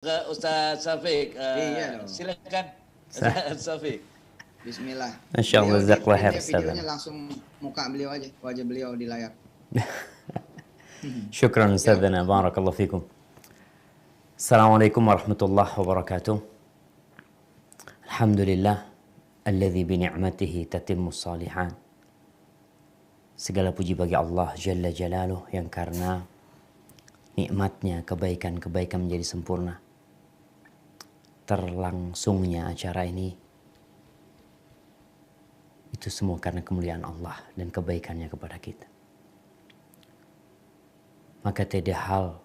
ke Ustaz Syafiq. Iya dong. Silakan Ustaz Syafiq. Bismillah. Masya Allah, jazakallah khair, videonya langsung muka beliau aja, wajah beliau di layar. Syukran Ustadzana, barakallahu fikum. Assalamualaikum warahmatullahi wabarakatuh. Alhamdulillah alladzi bi ni'matihi tatimmus shalihat. Segala puji bagi Allah Jalla Jalaluh yang karena nikmatnya kebaikan-kebaikan menjadi sempurna. Terlangsungnya acara ini itu semua karena kemuliaan Allah dan kebaikannya kepada kita. Maka tidak hal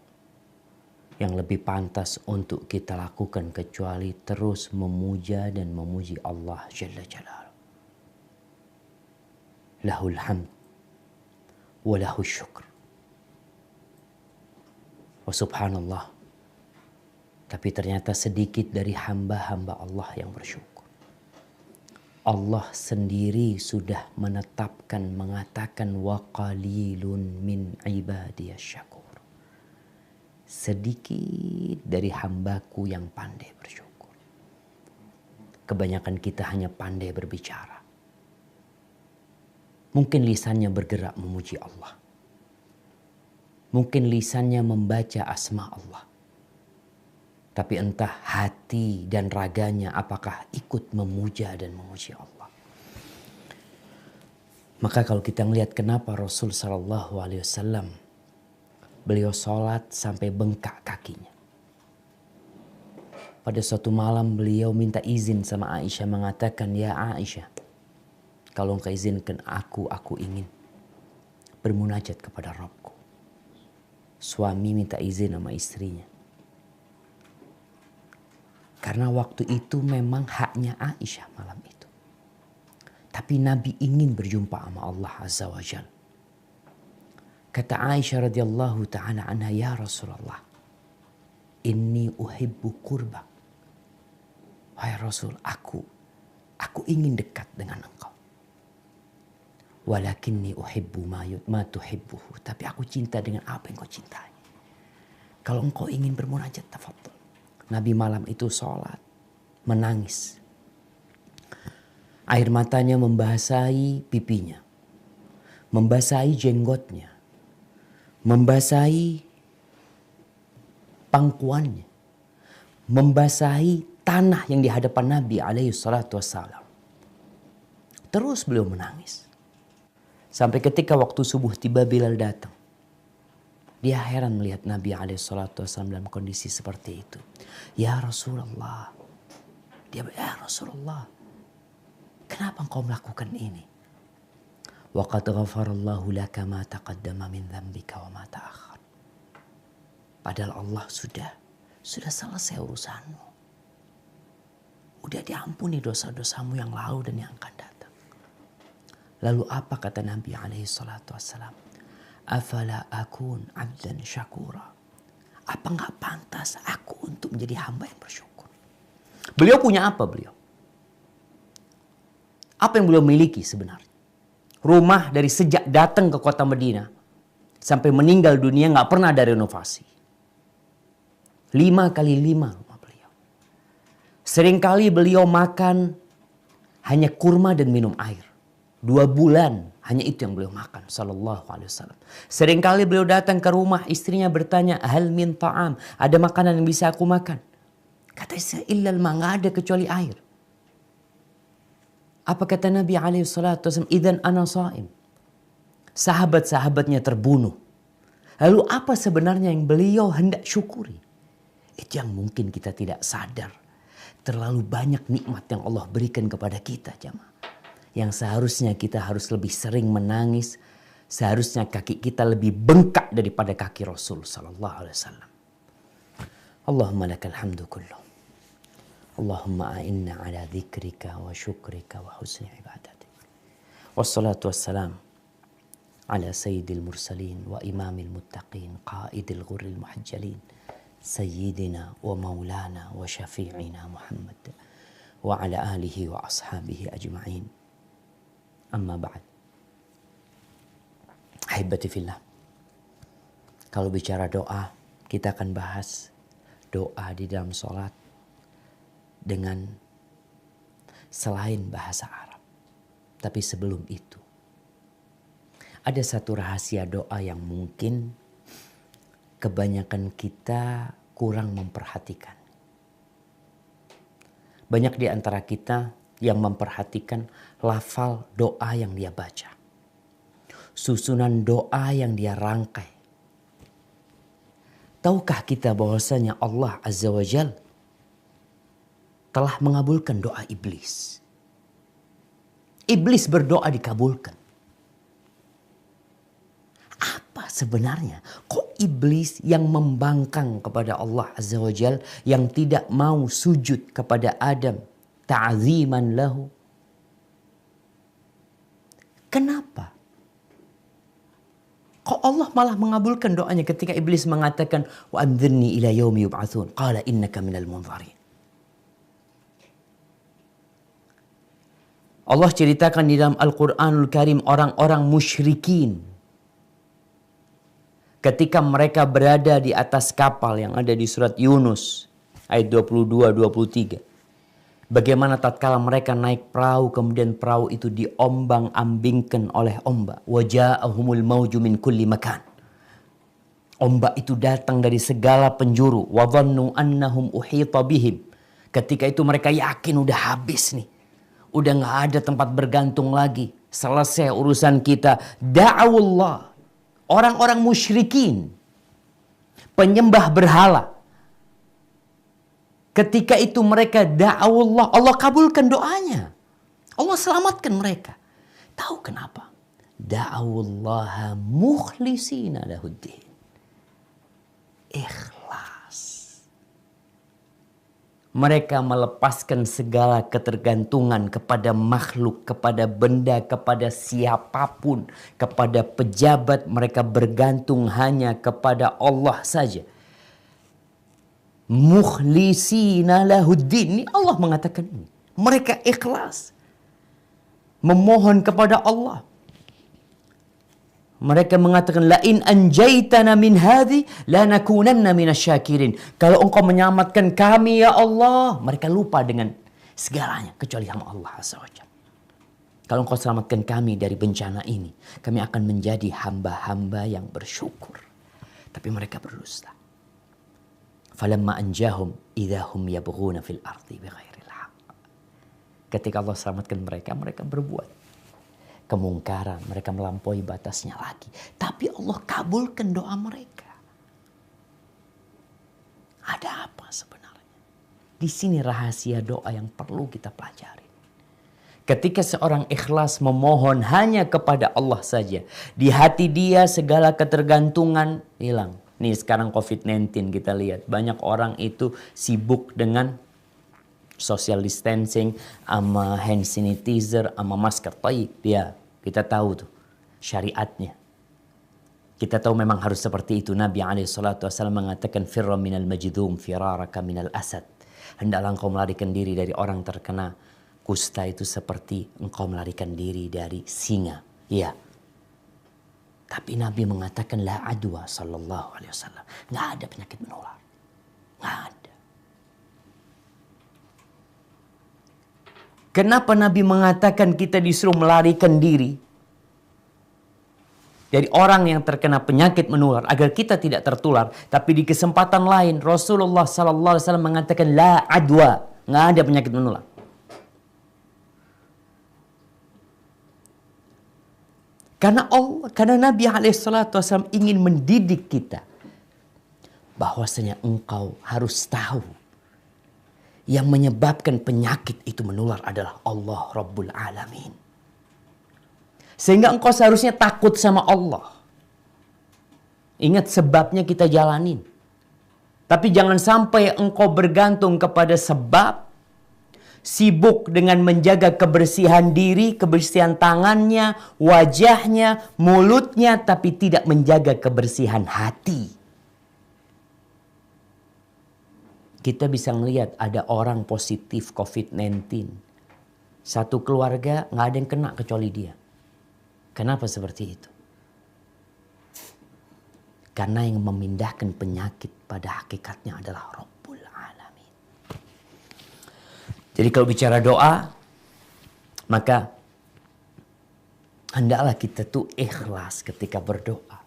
yang lebih pantas untuk kita lakukan kecuali terus memuja dan memuji Allah Jalla Jalaluh. Lahul hamd wa lahul syukr. Wa subhanallah. Tapi ternyata sedikit dari hamba-hamba Allah yang bersyukur. Allah sendiri sudah menetapkan, mengatakan wa qalilun min ibadiyas syakur. Sedikit dari hambaku yang pandai bersyukur. Kebanyakan kita hanya pandai berbicara. Mungkin lisannya bergerak memuji Allah. Mungkin lisannya membaca asma Allah. Tapi entah hati dan raganya apakah ikut memuja dan memuji Allah. Maka kalau kita melihat kenapa Rasul Sallallahu Alaihi Wasallam beliau sholat sampai bengkak kakinya. Pada suatu malam beliau minta izin sama Aisyah mengatakan, ya Aisyah, kalau engkau izinkan aku ingin bermunajat kepada Rabbku. Suami minta izin sama istrinya. Karena waktu itu memang haknya Aisyah malam itu. Tapi Nabi ingin berjumpa sama Allah Azza wa Jalla. Kata Aisyah radhiyallahu ta'ala anha, ya Rasulullah, inni uhibbu qurbak. Wahai Rasul, aku ingin dekat dengan engkau. Walakinni uhibbu ma tuhibbuhu. Tapi aku cinta dengan apa yang kau cintai. Kalau engkau ingin bermunajat, tafadhol. Nabi malam itu sholat, menangis. Air matanya membasahi pipinya. Membasahi jenggotnya. Membasahi pangkuannya. Membasahi tanah yang di hadapan Nabi alaihi salatu wassalam. Terus beliau menangis. Sampai ketika waktu subuh tiba Bilal datang. Dia heran melihat Nabi alaihissalatu wassalam dalam kondisi seperti itu. Ya Rasulullah. Dia bilang, ya Rasulullah. Kenapa engkau melakukan ini? Wa qad ghafarallahu laka ma taqaddama min dzambika wa ma ta'akhkhar. Padahal Allah sudah selesai urusanmu. Udah diampuni dosa-dosamu yang lalu dan yang akan datang. Lalu apa kata Nabi alaihissalatu wassalam? Afala akun abdan syakura. Apa enggak pantas aku untuk menjadi hamba yang bersyukur? Beliau punya apa beliau? Apa yang beliau miliki sebenarnya? Rumah dari sejak datang ke kota Madinah sampai meninggal dunia enggak pernah ada renovasi. 5 kali 5 rumah beliau. Seringkali beliau makan hanya kurma dan minum air. 2 bulan hanya itu yang beliau makan sallallahu alaihi wasallam. Seringkali beliau datang ke rumah, istrinya bertanya, hal min ta'am, ada makanan yang bisa aku makan? Kata istri, illal ma, enggak ada kecuali air. Apa kata Nabi alaihi salatu wasallam? Idzan ana shaim. Sahabat-sahabatnya terbunuh. Lalu apa sebenarnya yang beliau hendak syukuri? Itu yang mungkin kita tidak sadar. Terlalu banyak nikmat yang Allah berikan kepada kita, jamaah. Yang seharusnya kita harus lebih sering menangis. Seharusnya kaki kita lebih bengkak daripada kaki Rasul sallallahu alaihi wasallam. Allahumma lakal hamdu kullu. Allahumma a'inna ala dzikrika wa syukrika wa husni ibadatik. Wassalatu wassalam ala sayyidil mursalin wa imamil muttaqin qaidil ghurril muhajjalin sayyidina wa maulana wa syafi'ina Muhammad wa ala alihi wa ashabihi ajma'in. Amma ba'd. Ahibati fillah. Kalau bicara doa, kita akan bahas doa di dalam sholat dengan selain bahasa Arab. Tapi sebelum itu, ada satu rahasia doa yang mungkin kebanyakan kita kurang memperhatikan. Banyak di antara kita yang memperhatikan lafal doa yang dia baca, susunan doa yang dia rangkai. Tahukah kita bahwasanya Allah Azza wa Jalla telah mengabulkan doa iblis? Iblis berdoa dikabulkan. Apa sebenarnya? Kok iblis yang membangkang kepada Allah Azza wa Jalla, yang tidak mau sujud kepada Adam ta'ziman lahu? Kenapa? Kok Allah malah mengabulkan doanya ketika iblis mengatakan wa anzirni ila yaumi yub'atsun qala innaka minal munzarin. Allah ceritakan di dalam Al-Qur'anul Karim orang-orang musyrikin ketika mereka berada di atas kapal yang ada di surat Yunus ayat 22-23. Bagaimana tatkala mereka naik perahu, kemudian perahu itu diombang-ambingkan oleh ombak. Waja'ahumul mauju min kulli makan. Ombak itu datang dari segala penjuru. Wa dhannu annahum uhita bihim. Ketika itu mereka yakin udah habis nih. Udah gak ada tempat bergantung lagi. Selesai urusan kita. Da'awullah. Orang-orang musyrikin, penyembah berhala. Ketika itu mereka da'awullah, Allah kabulkan doanya. Allah selamatkan mereka. Tahu kenapa? Da'awullaha mukhlisina lahuddin. Ikhlas. Mereka melepaskan segala ketergantungan kepada makhluk, kepada benda, kepada siapapun, kepada pejabat. Mereka bergantung hanya kepada Allah saja. Mukhlisina lahuddin. Ini Allah mengatakan ini. Mereka ikhlas memohon kepada Allah. Mereka mengatakan la in anjaitana min hadhi lanakunanna minasyakirin. Kalau engkau menyelamatkan kami ya Allah, mereka lupa dengan segalanya kecuali sama Allah Azza wa Jalla. Kalau engkau selamatkan kami dari bencana ini, kami akan menjadi hamba-hamba yang bersyukur. Tapi mereka berdusta. Falamma anjahum idahum yabghuna fil ardi bighairil haqq. Ketika Allah selamatkan mereka, mereka berbuat kemungkaran, mereka melampaui batasnya lagi. Tapi Allah kabulkan doa mereka. Ada apa sebenarnya? Di sini rahasia doa yang perlu kita pelajari. Ketika seorang ikhlas memohon hanya kepada Allah saja, di hati dia segala ketergantungan hilang. Nih sekarang COVID-19 kita lihat. Banyak orang itu sibuk dengan social distancing, sama hand sanitizer, sama masker. Taib, ya, kita tahu tuh syariatnya. Kita tahu memang harus seperti itu. Nabi SAW mengatakan, firra minal majdum firaraka minal asad. Hendaklah engkau melarikan diri dari orang terkena kusta itu seperti engkau melarikan diri dari singa. Ya. Tapi Nabi mengatakan la adwa sallallahu alaihi wasallam. Nggak ada penyakit menular. Nggak ada. Kenapa Nabi mengatakan kita disuruh melarikan diri dari orang yang terkena penyakit menular agar kita tidak tertular? Tapi di kesempatan lain Rasulullah sallallahu alaihi wasallam mengatakan la adwa. Nggak ada penyakit menular. Karena Nabi SAW ingin mendidik kita bahwasanya engkau harus tahu yang menyebabkan penyakit itu menular adalah Allah Rabbul Alamin. Sehingga engkau seharusnya takut sama Allah. Ingat sebabnya kita jalanin. Tapi jangan sampai engkau bergantung kepada sebab, sibuk dengan menjaga kebersihan diri, kebersihan tangannya, wajahnya, mulutnya, tapi tidak menjaga kebersihan hati. Kita bisa melihat ada orang positif COVID-19. Satu keluarga nggak ada yang kena kecuali dia. Kenapa seperti itu? Karena yang memindahkan penyakit pada hakikatnya adalah Rabbul Jadi kalau bicara doa, maka hendaklah kita tuh ikhlas ketika berdoa.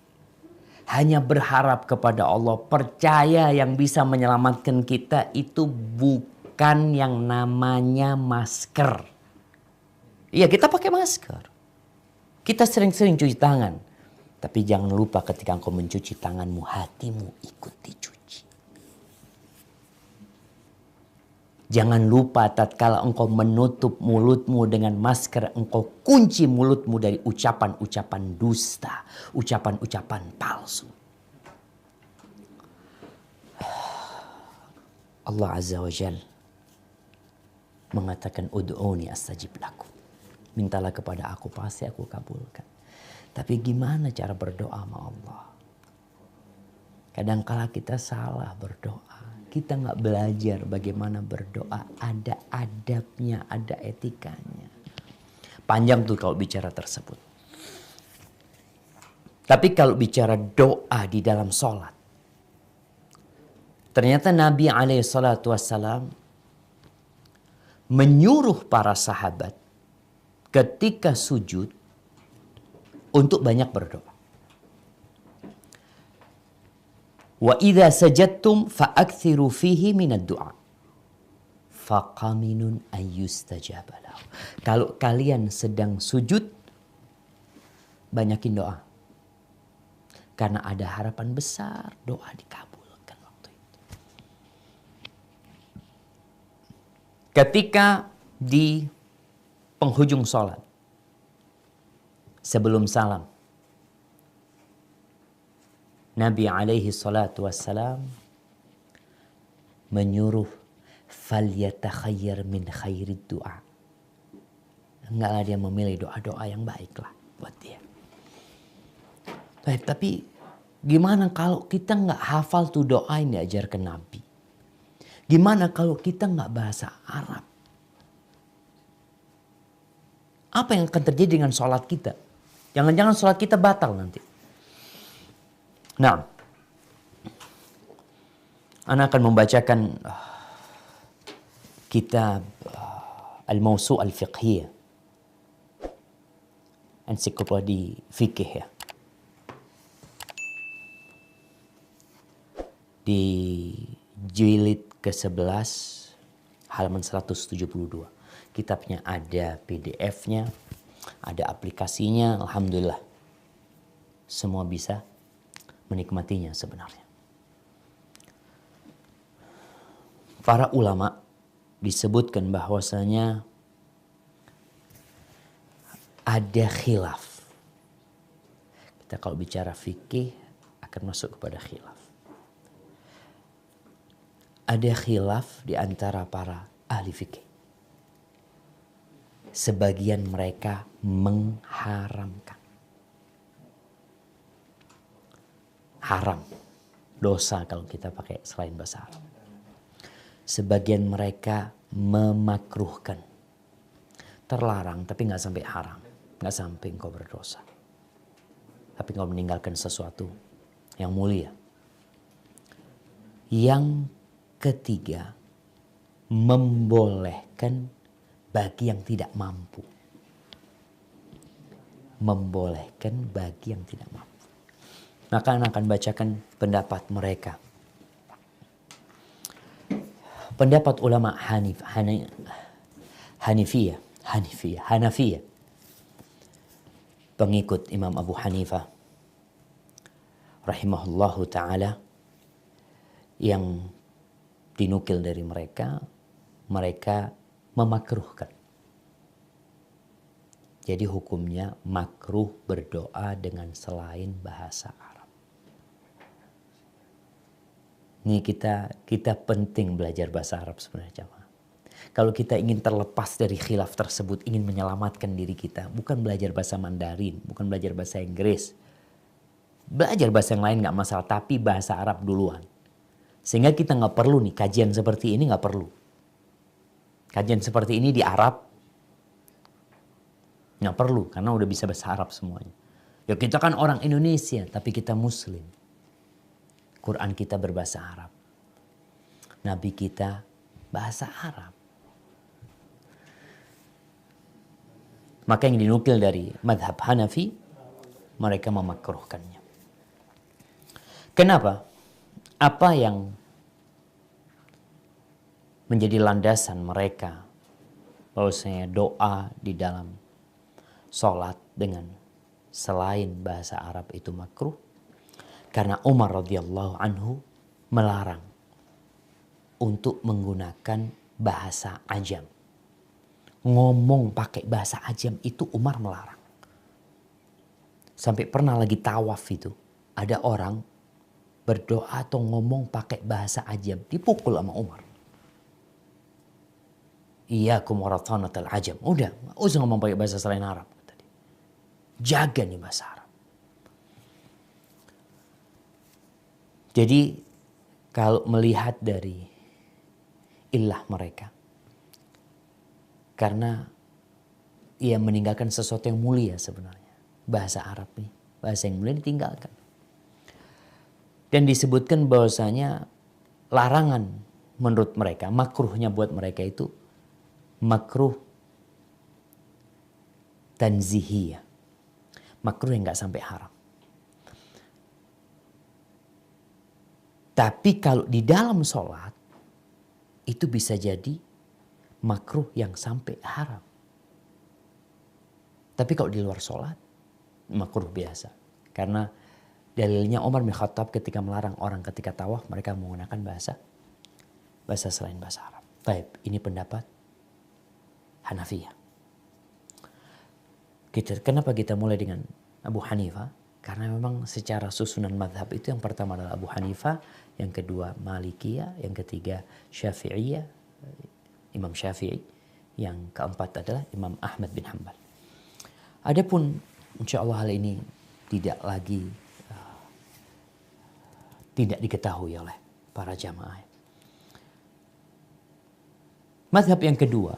Hanya berharap kepada Allah, percaya yang bisa menyelamatkan kita itu bukan yang namanya masker. Iya, kita pakai masker. Kita sering-sering cuci tangan. Tapi jangan lupa ketika engkau mencuci tanganmu, hatimu ikut dicuci. Jangan lupa tatkala engkau menutup mulutmu dengan masker, engkau kunci mulutmu dari ucapan-ucapan dusta, ucapan-ucapan palsu. Allah Azza wa Jal mengatakan ud'uni astajib lakum. Mintalah kepada aku, pasti aku kabulkan. Tapi gimana cara berdoa sama Allah? Kadangkala kita salah berdoa. Kita nggak belajar bagaimana berdoa. Ada adabnya, ada etikanya. Panjang tuh kalau bicara tersebut. Tapi kalau bicara doa di dalam sholat. Ternyata Nabi SAW menyuruh para sahabat ketika sujud untuk banyak berdoa. Wa idza sajadtum fa'akthiru fihi minad du'a. Faqaminun ayyustajaba lahu. Kalau kalian sedang sujud, banyakin doa. Karena ada harapan besar doa dikabulkan waktu itu. Ketika di penghujung sholat, sebelum salam, Nabi alaihi salatu wassalam menyuruh falyatakhayyar min khairid du'a. Enggaklah dia memilih doa-doa yang baiklah buat dia. Baik, tapi gimana kalau kita nggak hafal tuh doa yang diajarkan Nabi? Gimana kalau kita nggak bahasa Arab? Apa yang akan terjadi dengan sholat kita? Jangan-jangan sholat kita batal nanti. Nah, Ana akan membacakan kitab Al-Mawsu' Al-Fiqhiyah, ensiklopedi fikih ya. Di jilid ke-11 halaman 172. Kitabnya ada PDF-nya, ada aplikasinya, alhamdulillah. Semua bisa menikmatinya sebenarnya. Para ulama disebutkan bahwasanya ada khilaf. Kita kalau bicara fikih akan masuk kepada khilaf. Ada khilaf di antara para ahli fikih. Sebagian mereka mengharamkan. Haram, dosa kalau kita pakai selain bahasa Arab. Sebagian mereka memakruhkan. Terlarang tapi nggak sampai haram. Nggak sampai engkau berdosa. Tapi engkau meninggalkan sesuatu yang mulia. Yang ketiga, membolehkan bagi yang tidak mampu. Membolehkan bagi yang tidak mampu. Maka Anda akan bacakan pendapat mereka. Pendapat ulama Hanafiyah. Pengikut Imam Abu Hanifah rahimahullahu ta'ala, yang dinukil dari mereka memakruhkan. Jadi hukumnya makruh berdoa dengan selain bahasa Arab. Ini kita penting belajar bahasa Arab sebenarnya, jamaah. Kalau kita ingin terlepas dari khilaf tersebut, ingin menyelamatkan diri kita, bukan belajar bahasa Mandarin, bukan belajar bahasa Inggris. Belajar bahasa yang lain nggak masalah, tapi bahasa Arab duluan. Sehingga kita nggak perlu nih kajian seperti ini, nggak perlu. Kajian seperti ini di Arab nggak perlu, karena udah bisa bahasa Arab semuanya. Ya kita kan orang Indonesia, tapi kita Muslim. Quran kita berbahasa Arab. Nabi kita bahasa Arab. Maka yang dinukil dari madhab Hanafi, mereka memakruhkannya. Kenapa? Apa yang menjadi landasan mereka bahwasanya doa di dalam sholat dengan selain bahasa Arab itu makruh? Karena Umar radhiyallahu anhu melarang untuk menggunakan bahasa ajam. Ngomong pakai bahasa ajam itu Umar melarang. Sampai pernah lagi tawaf itu, ada orang berdoa atau ngomong pakai bahasa ajam, dipukul sama Umar. Iyyakum warathanatal ajam. Udah, gak usah ngomong pakai bahasa selain Arab. Jaga nih bahasa Arab. Jadi kalau melihat dari ilah mereka, karena ia meninggalkan sesuatu yang mulia sebenarnya. Bahasa Arab nih, bahasa yang mulia ditinggalkan. Dan disebutkan bahwasanya larangan menurut mereka, makruhnya buat mereka itu makruh tanzihiyah. Makruh yang gak sampai haram. Tapi kalau di dalam sholat, itu bisa jadi makruh yang sampai haram. Tapi kalau di luar sholat, makruh biasa. Karena dalilnya Umar bin Khattab ketika melarang orang ketika tawaf, mereka menggunakan bahasa selain bahasa Arab. Baik, ini pendapat Hanafiyah. Kenapa kita mulai dengan Abu Hanifah? Karena memang secara susunan madhab itu yang pertama adalah Abu Hanifah, yang kedua Malikiyah, yang ketiga Syafi'iyah, Imam Syafi'i, yang keempat adalah Imam Ahmad bin Hanbal. Adapun insya Allah hal ini tidak lagi tidak diketahui oleh para jamaah. Madhab yang kedua,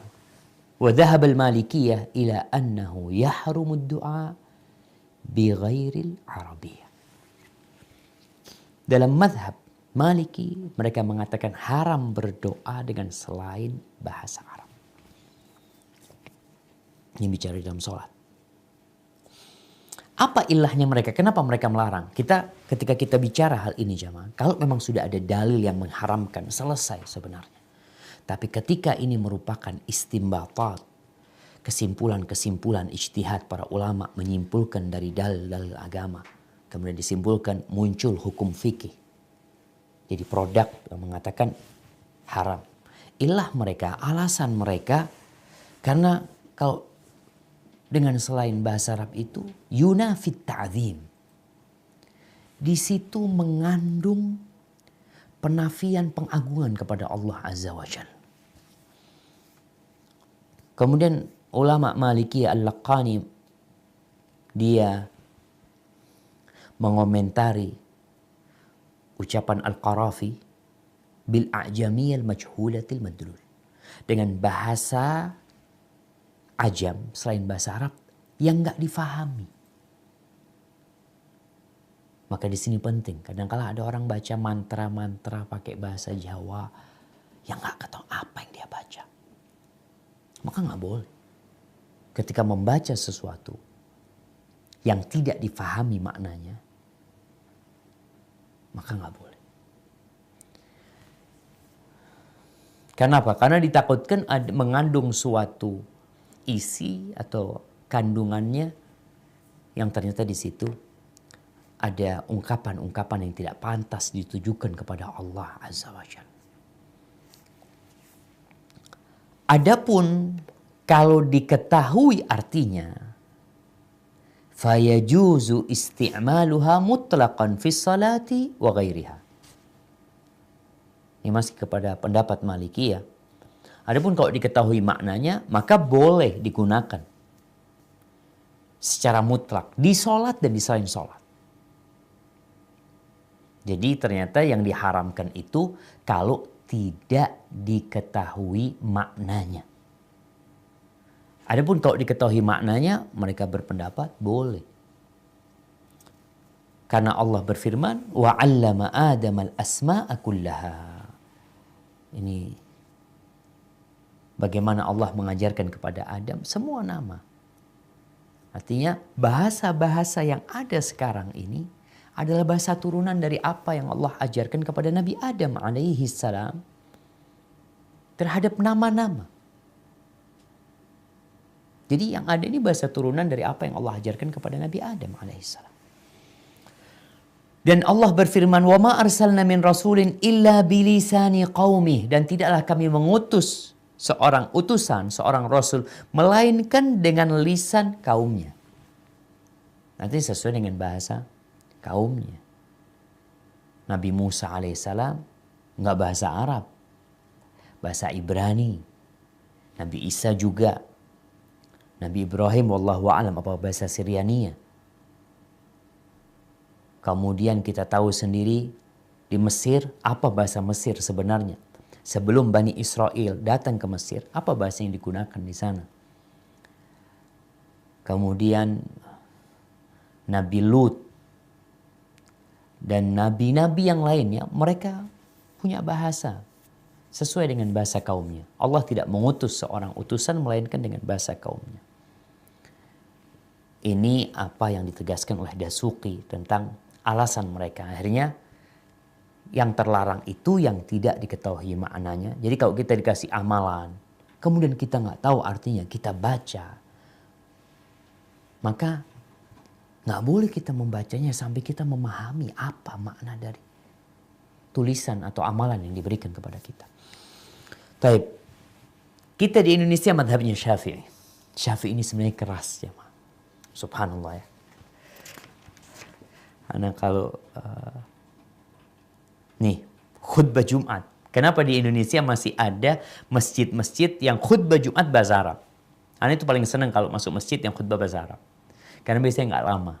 wa dhahab al-Malikiyah ila annahu yahrumu ad-du'a bi ghairil Arabiyyah. Dalam madhab Maliki, mereka mengatakan haram berdoa dengan selain bahasa Arab. Ini bicara dalam sholat. Apa ilahnya mereka? Kenapa mereka melarang? Ketika kita bicara hal ini jamaah, kalau memang sudah ada dalil yang mengharamkan, selesai sebenarnya. Tapi ketika ini merupakan istimbatat, kesimpulan-kesimpulan ijtihad para ulama menyimpulkan dari dalil-dalil agama, kemudian disimpulkan muncul hukum fikih. Jadi produk yang mengatakan haram. Ilah mereka, alasan mereka, karena kalau dengan selain bahasa Arab itu yunafit ta'zim. Di situ mengandung penafian pengagungan kepada Allah Azza wa Jalla. Kemudian ulama Maliki Al-Laqani dia mengomentari ucapan Al-Qarafi bil a'jamiyyal majhulatil madlul, dengan bahasa ajam selain bahasa Arab yang nggak difahami. Maka di sini penting, kadang-kala ada orang baca mantra-mantra pakai bahasa Jawa yang nggak tahu apa yang dia baca. Maka nggak boleh. Ketika membaca sesuatu yang tidak difahami maknanya, maka nggak boleh. Kenapa? Karena ditakutkan mengandung suatu isi atau kandungannya yang ternyata di situ ada ungkapan-ungkapan yang tidak pantas ditujukan kepada Allah Azza wa Jalla. Adapun kalau diketahui artinya, fayajuzu isti'maluha mutlaqan fi salati wa ghairiha. Ini masih kepada pendapat Malikiyah. Adapun kalau diketahui maknanya, maka boleh digunakan secara mutlak di sholat dan di selain sholat. Jadi ternyata yang diharamkan itu kalau tidak diketahui maknanya. Adapun kalau diketahui maknanya, mereka berpendapat boleh. Karena Allah berfirman, wa 'allama Adam al-asma'a kullaha. Ini bagaimana Allah mengajarkan kepada Adam semua nama. Artinya bahasa-bahasa yang ada sekarang ini adalah bahasa turunan dari apa yang Allah ajarkan kepada Nabi Adam alaihi salam terhadap nama-nama. Jadi yang ada ini bahasa turunan dari apa yang Allah ajarkan kepada Nabi Adam alaihi salam. Dan Allah berfirman, "Wa ma arsalna min rasulin illa bilisani qaumih." Dan tidaklah kami mengutus seorang utusan, seorang rasul melainkan dengan lisan kaumnya. Nanti sesuai dengan bahasa kaumnya. Nabi Musa alaihissalam nggak bahasa Arab, bahasa Ibrani. Nabi Isa juga. Nabi Ibrahim wallahu a'lam apa bahasa Syriania. Kemudian kita tahu sendiri di Mesir apa bahasa Mesir sebenarnya. Sebelum Bani Israel datang ke Mesir, apa bahasa yang digunakan di sana? Kemudian Nabi Lut dan nabi-nabi yang lainnya, mereka punya bahasa sesuai dengan bahasa kaumnya. Allah tidak mengutus seorang utusan melainkan dengan bahasa kaumnya. Ini apa yang ditegaskan oleh Dasuki tentang alasan mereka. Akhirnya yang terlarang itu yang tidak diketahui maknanya. Jadi kalau kita dikasih amalan, kemudian kita nggak tahu artinya, kita baca, maka nggak boleh kita membacanya sampai kita memahami apa makna dari tulisan atau amalan yang diberikan kepada kita. Taib. Kita di Indonesia madhabnya Syafi'i. Syafi'i ini sebenarnya keras ya, subhanallah ya. Karena kalau nih khutbah Jumat, kenapa di Indonesia masih ada masjid-masjid yang khutbah Jumat bahasa Arab? Ana itu paling senang kalau masuk masjid yang khutbah bahasa Arab. Karena biasanya nggak lama.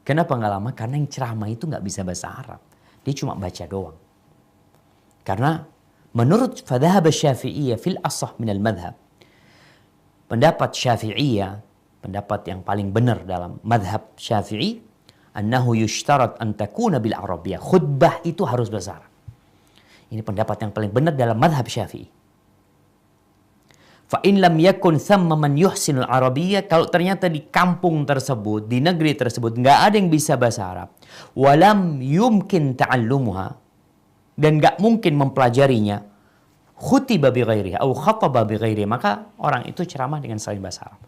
Kenapa nggak lama? Karena yang ceramah itu nggak bisa bahasa Arab. Dia cuma baca doang. Karena menurut fadhahab Syafi'iyah fil asah minal madhab, pendapat Syafi'iyah, pendapat yang paling benar dalam madhab Syafi'i, annahu yushtarat an takuna bil Arabiyah. Khutbah itu harus bahasa Arab. Ini pendapat yang paling benar dalam madhab Syafi'i. Fa in lam yakun thamma man yuhsinul Arabiyyah, kalau ternyata di kampung tersebut, di negeri tersebut nggak ada yang bisa bahasa Arab, walam yumkin ta'allumuha, dan nggak mungkin mempelajarinya, khutiba bi ghairiha atau khataba bi ghairiha, maka orang itu ceramah dengan selain bahasa Arab.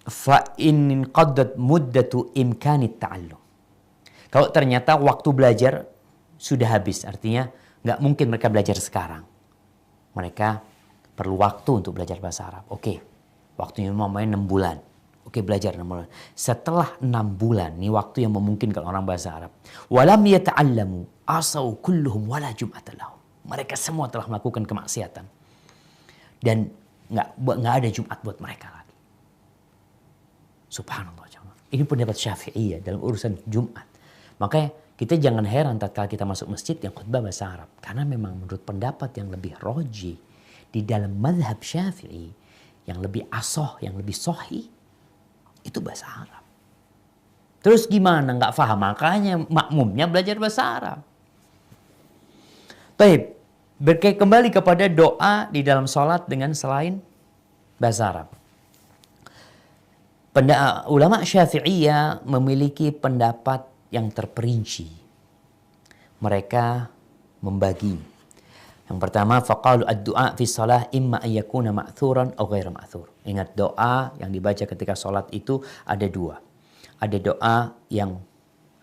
Fa in qaddat muddatu imkanit ta'allum. Kalau ternyata waktu belajar sudah habis, artinya nggak mungkin mereka belajar sekarang. Mereka perlu waktu untuk belajar bahasa Arab. Oke, waktunya mamanya 6 bulan. Oke, belajar 6 bulan. Setelah 6 bulan, ini waktu yang memungkinkan orang bahasa Arab. Walam yata'allamu asau kulluhum wala jum'ata lahum. Mereka semua telah melakukan kemaksiatan. Dan nggak ada Jumat buat mereka lagi. Subhanallah. Ini pendapat Syafi'iyah dalam urusan Jumat. Makanya kita jangan heran tatkala kita masuk masjid yang khutbah bahasa Arab. Karena memang menurut pendapat yang lebih roji di dalam madhab Syafi'i, yang lebih asoh, yang lebih sohi, itu bahasa Arab. Terus gimana? Nggak paham, makanya makmumnya belajar bahasa Arab. Baik, kembali kepada doa di dalam sholat dengan selain bahasa Arab. Ulama Syafi'iyah memiliki pendapat yang terperinci. Mereka membagi. Yang pertama, faqalu ad-du'a fi shalah imma an yakuna ma'thuran aw ghairu ma'thur. Ingat, doa yang dibaca ketika sholat itu ada dua. Ada doa yang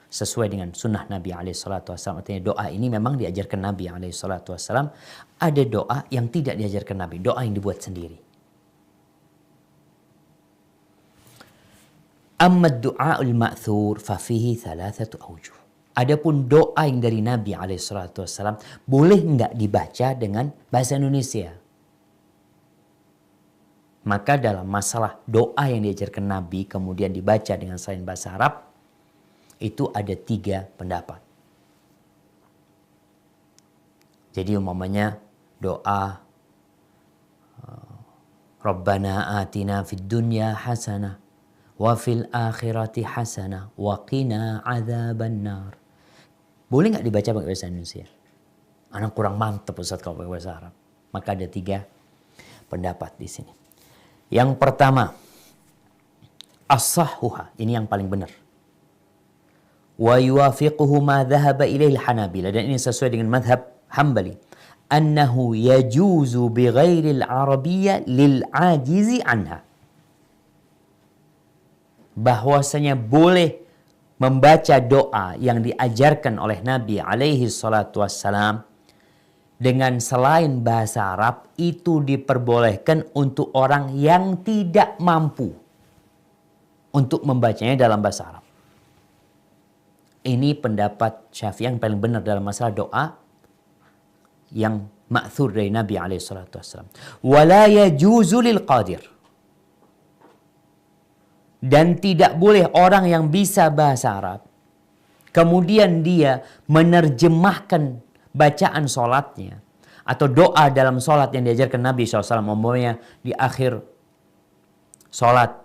sesuai dengan sunnah Nabi SAW. Artinya doa ini memang diajarkan Nabi SAW. Ada doa yang tidak diajarkan Nabi. Doa yang dibuat sendiri. Amma ad-du'a'ul ma'thur fafihi thalathatu awjuh. Adapun doa yang dari Nabi SAW boleh nggak dibaca dengan bahasa Indonesia? Maka dalam masalah doa yang diajarkan Nabi kemudian dibaca dengan selain bahasa Arab, itu ada 3 pendapat. Jadi umpamanya doa Rabbana atina fid dunya hasanah wa fil akhirati hasanah wa qina adzaban nar. Boleh nggak dibaca pakai bahasa Indonesia? Anak kurang mantep Ustaz kalau pakai bahasa Arab. Maka ada 3 pendapat di sini. Yang pertama, as-sahhuha, ini yang paling benar. Wa yuwafiquhu ma dhahaba ilaihi al-Hanabila, dan ini sesuai dengan madhab Hambali. Annahu yajuzu bi ghairi al-arabiyyah lil ajizi anha. Bahwasanya boleh membaca doa yang diajarkan oleh Nabi alaihi salatu wassalam dengan selain bahasa Arab, itu diperbolehkan untuk orang yang tidak mampu untuk membacanya dalam bahasa Arab. Ini pendapat Syafi'i yang paling benar dalam masalah doa yang ma'thur dari Nabi alaihi salatu wassalam. Wala yajuzu lil qadir. Dan tidak boleh orang yang bisa bahasa Arab kemudian dia menerjemahkan bacaan sholatnya atau doa dalam sholat yang diajarkan Nabi SAW. Umpamanya di akhir sholat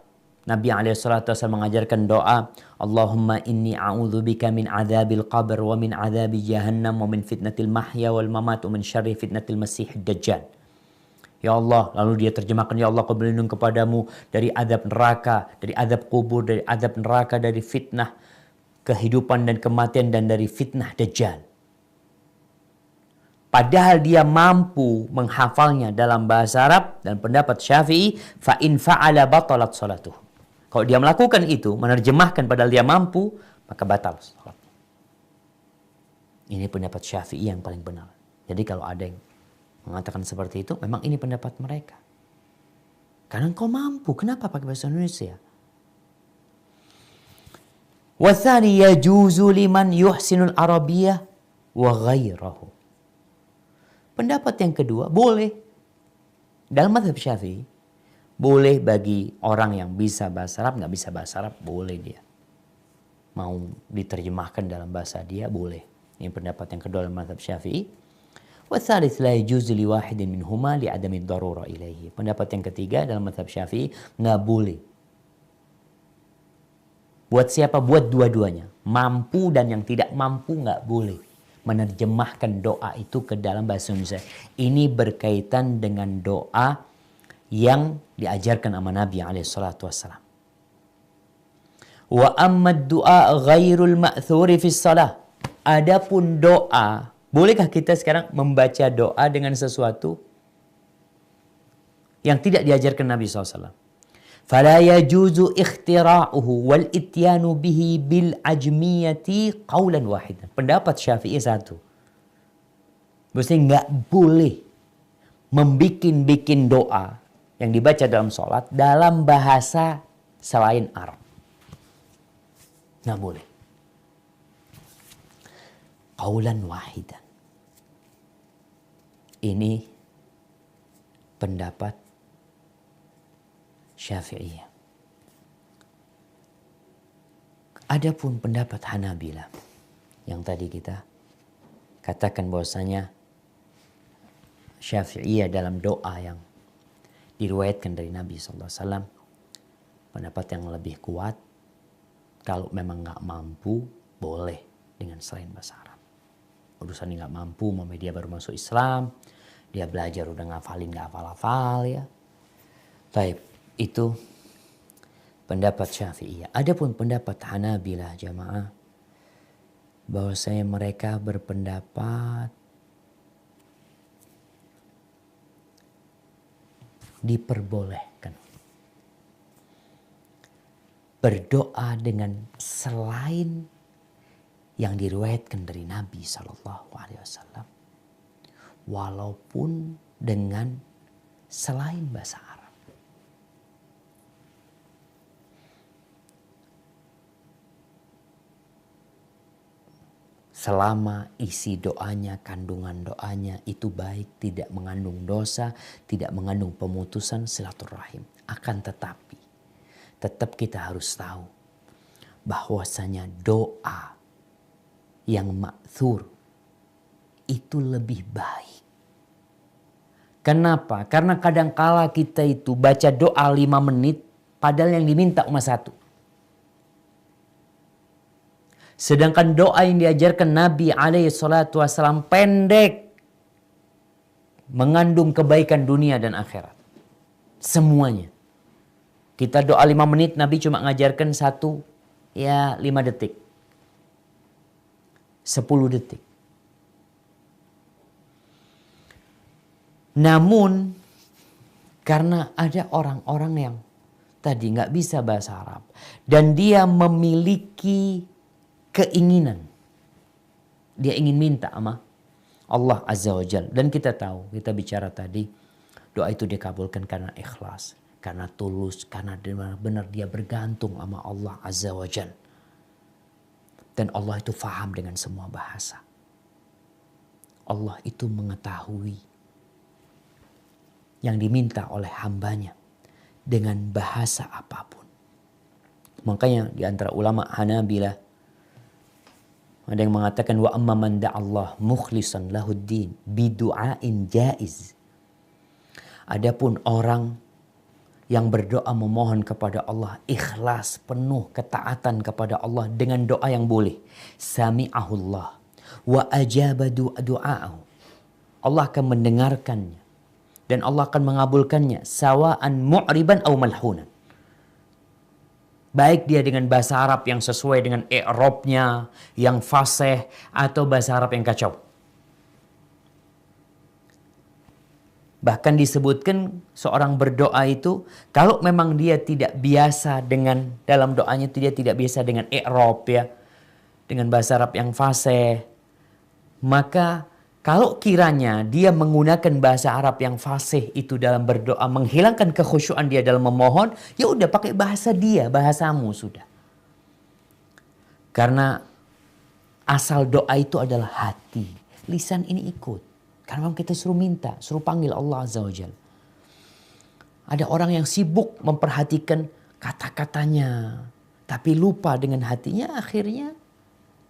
Nabi SAW mengajarkan doa, Allahumma inni a'udzubika min adzabil qabr wa min adzabi jahannam wa min fitnatil mahya wal mamat wa min syarri fitnatil masihid dajjal. Ya Allah, lalu dia terjemahkan, ya Allah, aku berlindung kepadamu dari azab neraka, dari azab kubur, dari azab neraka, dari fitnah kehidupan dan kematian, dan dari fitnah dajjal. Padahal dia mampu menghafalnya dalam bahasa Arab, dan pendapat Syafi'i, fa in fa'ala batalat salatuh. Kalau dia melakukan itu, menerjemahkan padahal dia mampu, maka batal salatnya. Ini pendapat Syafi'i yang paling benar. Jadi kalau ada yang mengatakan seperti itu, memang ini pendapat mereka. Karena engkau mampu, kenapa pakai bahasa Indonesia? Wa tsani yajuzu liman yuhsinul arabiyyah wa ghairahu. Pendapat yang kedua, boleh. Dalam mazhab Syafi'i, boleh bagi orang yang bisa bahasa Arab, nggak bisa bahasa Arab, boleh dia. Mau diterjemahkan dalam bahasa dia, boleh. Ini pendapat yang kedua dalam mazhab Syafi'i. Wa tsalits la yajuzu li wahidin minhuma li adami darurah ilaihi. Pendapat yang ketiga dalam mazhab Syafi'i, nggak boleh. Buat siapa? Buat dua-duanya. Mampu dan yang tidak mampu nggak boleh menerjemahkan doa itu ke dalam bahasa Indonesia. Ini berkaitan dengan doa yang diajarkan sama Nabi alaihissalatu wassalam. Wa amma du'a ghairul ma'thuri fis salah. Adapun doa, bolehkah kita sekarang membaca doa dengan sesuatu yang tidak diajarkan Nabi SAW? Fala yajuzu ikhtira'uhu wal ityanu bihi bil ajmiyati qawlan wahidan. Pendapat Syafi'i satu. Maksudnya nggak boleh membikin doa yang dibaca dalam sholat dalam bahasa selain Arab. Nggak boleh. Qawlan wahidan. Ini pendapat Syafi'iyah. Adapun pendapat Hanabila yang tadi kita katakan bahwasanya Syafi'iyah dalam doa yang diriwayatkan dari Nabi SAW, pendapat yang lebih kuat, kalau memang nggak mampu boleh dengan selain bahasa Arab. Urusan nggak mampu, dia baru masuk Islam, dia belajar udah ngafalin nggak hafal-hafal ya. Baik, itu pendapat Syafi'iyah. Adapun pendapat Hanabilah jamaah, bahwasanya mereka berpendapat diperbolehkan berdoa dengan selain yang diriwayatkan dari Nabi SAW, walaupun dengan selain bahasa Arab. Selama isi doanya, kandungan doanya itu baik, tidak mengandung dosa, tidak mengandung pemutusan silaturahim. Akan tetapi, tetap kita harus tahu bahwasanya doa yang ma'thur itu lebih baik. Kenapa? Karena kadangkala kita itu baca doa 5 menit, padahal yang diminta cuma 1. Sedangkan doa yang diajarkan Nabi SAW pendek, mengandung kebaikan dunia dan akhirat. Semuanya. Kita doa 5 menit, Nabi cuma ngajarkan 5 detik. 10 detik. Namun, karena ada orang-orang yang tadi nggak bisa bahasa Arab. Dan dia memiliki keinginan. Dia ingin minta sama Allah Azza wa Jal. Dan kita tahu, kita bicara tadi, doa itu dikabulkan karena ikhlas. Karena tulus, karena benar-benar dia bergantung sama Allah Azza wa Jal. Dan Allah itu faham dengan semua bahasa. Allah itu mengetahui yang diminta oleh hambanya dengan bahasa apapun. Makanya di antara ulama Hanabilah ada yang mengatakan wa amma man da'allah mukhlishan lahuddin bidu'ain jaiz. Adapun orang yang berdoa memohon kepada Allah ikhlas penuh ketaatan kepada Allah dengan doa yang boleh, sami'ahullah wa ajaba du'a'ahu. Allah akan mendengarkannya dan Allah akan mengabulkannya sawa'an mu'riban aw malhunan. Baik dia dengan bahasa Arab yang sesuai dengan i'rabnya, yang fasih, atau bahasa Arab yang kacau. Bahkan disebutkan seorang berdoa itu, kalau memang dia tidak biasa dengan, dalam doanya itu dia tidak biasa dengan i'rab ya, dengan bahasa Arab yang fasih, maka kalau kiranya dia menggunakan bahasa Arab yang fasih itu dalam berdoa, menghilangkan kekhusyuan dia dalam memohon, ya udah pakai bahasa dia, bahasamu sudah. Karena asal doa itu adalah hati. Lisan ini ikut. Karena memang kita suruh minta, suruh panggil Allah Azza wa Jalla. Ada orang yang sibuk memperhatikan kata-katanya, tapi lupa dengan hatinya, akhirnya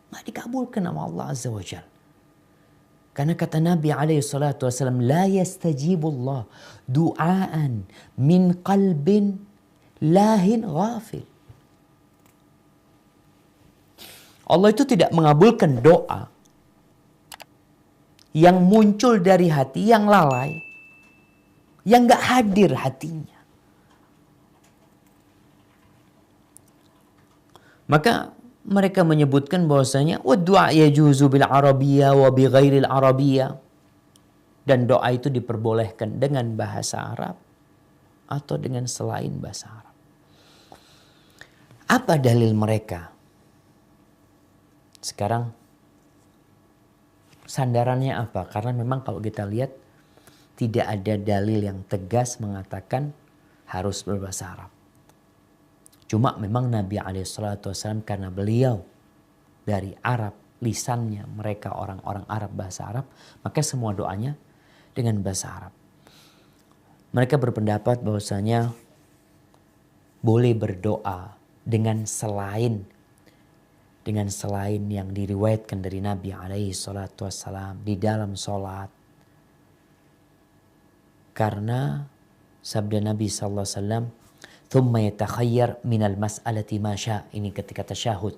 nggak dikabulkan sama Allah Azza wa Jalla. Karena kata Nabi SAW, la yastajibullah du'aan min qalbin lahin ghafil. Allah itu tidak mengabulkan doa yang muncul dari hati yang lalai, yang gak hadir hatinya. Maka mereka menyebutkan bahwasanya doa yajuzu bil arabiyyah wa bi ghairil arabiyyah, dan doa itu diperbolehkan dengan bahasa Arab atau dengan selain bahasa Arab. Apa dalil mereka? Sekarang sandarannya apa? Karena memang kalau kita lihat tidak ada dalil yang tegas mengatakan harus berbahasa Arab. Cuma memang Nabi SAW karena beliau dari Arab, lisannya mereka orang-orang Arab, bahasa Arab, maka semua doanya dengan bahasa Arab. Mereka berpendapat bahwasanya boleh berdoa dengan selain yang diriwayatkan dari Nabi SAW di dalam sholat. Karena sabda Nabi SAW, thumma yatakhayyar minal mas'alati ma syaa. Ini ketika tasyahud.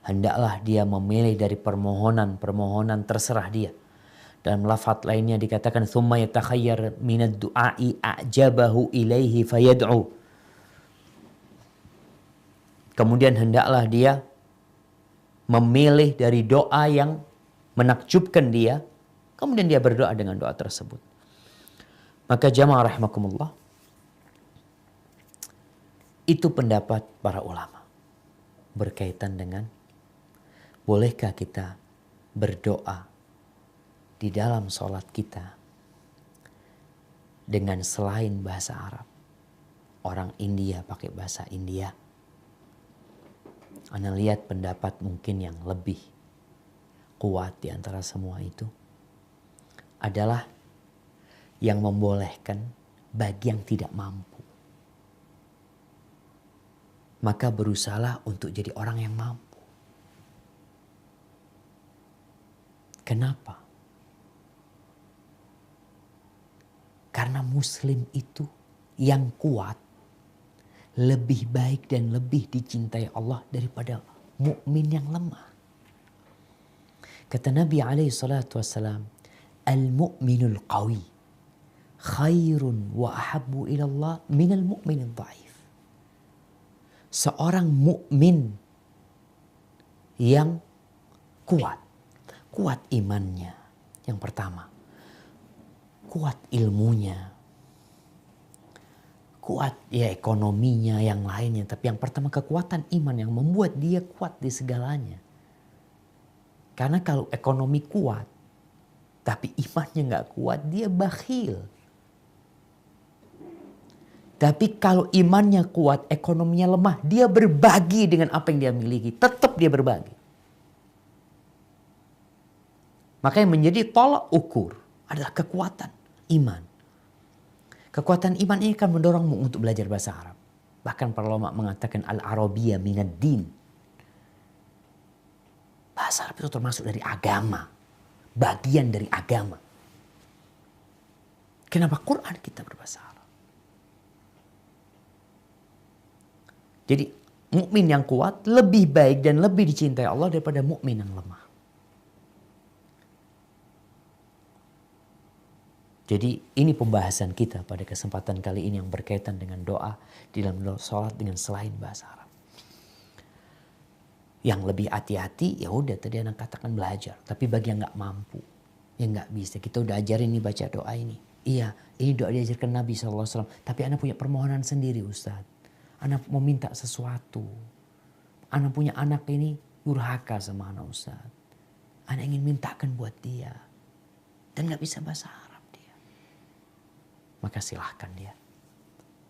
Hendaklah dia memilih dari permohonan terserah dia. Dalam lafaz lainnya dikatakan thumma yatakhayyar minad du'ai a'jabahu ilaihi fayad'u. Kemudian hendaklah dia memilih dari doa yang menakjubkan dia, kemudian dia berdoa dengan doa tersebut. Maka jamaah rahimakumullah, itu pendapat para ulama berkaitan dengan bolehkah kita berdoa di dalam sholat kita dengan selain bahasa Arab. Orang India pakai bahasa India. Anda lihat pendapat mungkin yang lebih kuat di antara semua itu adalah yang membolehkan bagi yang tidak mampu. Maka berusahalah untuk jadi orang yang mampu. Kenapa? Karena muslim itu yang kuat lebih baik dan lebih dicintai Allah daripada mukmin yang lemah. Kata Nabi SAW, al-mu'minul qawi khairun wa ahabbu ila Allah minal mu'minil dhaif. seorang mukmin yang kuat. Kuat imannya. Yang pertama. Kuat ilmunya. Kuat ya ekonominya, yang lainnya. Tapi yang pertama kekuatan iman yang membuat dia kuat di segalanya. Karena kalau ekonomi kuat, tapi imannya nggak kuat, dia bakhil. Tapi kalau imannya kuat, ekonominya lemah, dia berbagi dengan apa yang dia miliki. Tetap dia berbagi. Maka yang menjadi tolak ukur adalah kekuatan iman. Kekuatan iman ini akan mendorongmu untuk belajar bahasa Arab. Bahkan para ulama mengatakan al-Arabiyyah minad din. Bahasa Arab itu termasuk dari agama. Bagian dari agama. Kenapa Quran kita berbahasa Arab? Jadi mukmin yang kuat lebih baik dan lebih dicintai Allah daripada mukmin yang lemah. Jadi ini pembahasan kita pada kesempatan kali ini yang berkaitan dengan doa di dalam sholat dengan selain bahasa Arab. Yang lebih hati-hati ya udah tadi anak katakan belajar. Tapi bagi yang nggak mampu, yang nggak bisa, kita udah ajarin nih baca doa ini. Iya, ini doa diajarkan Nabi SAW. Tapi anak punya permohonan sendiri Ustaz. Anak mau minta sesuatu. Anak punya anak ini durhaka sama anak Ustaz. Anak ingin mintakan buat dia. Dan nggak bisa bahasa Arab. Maka silahkan dia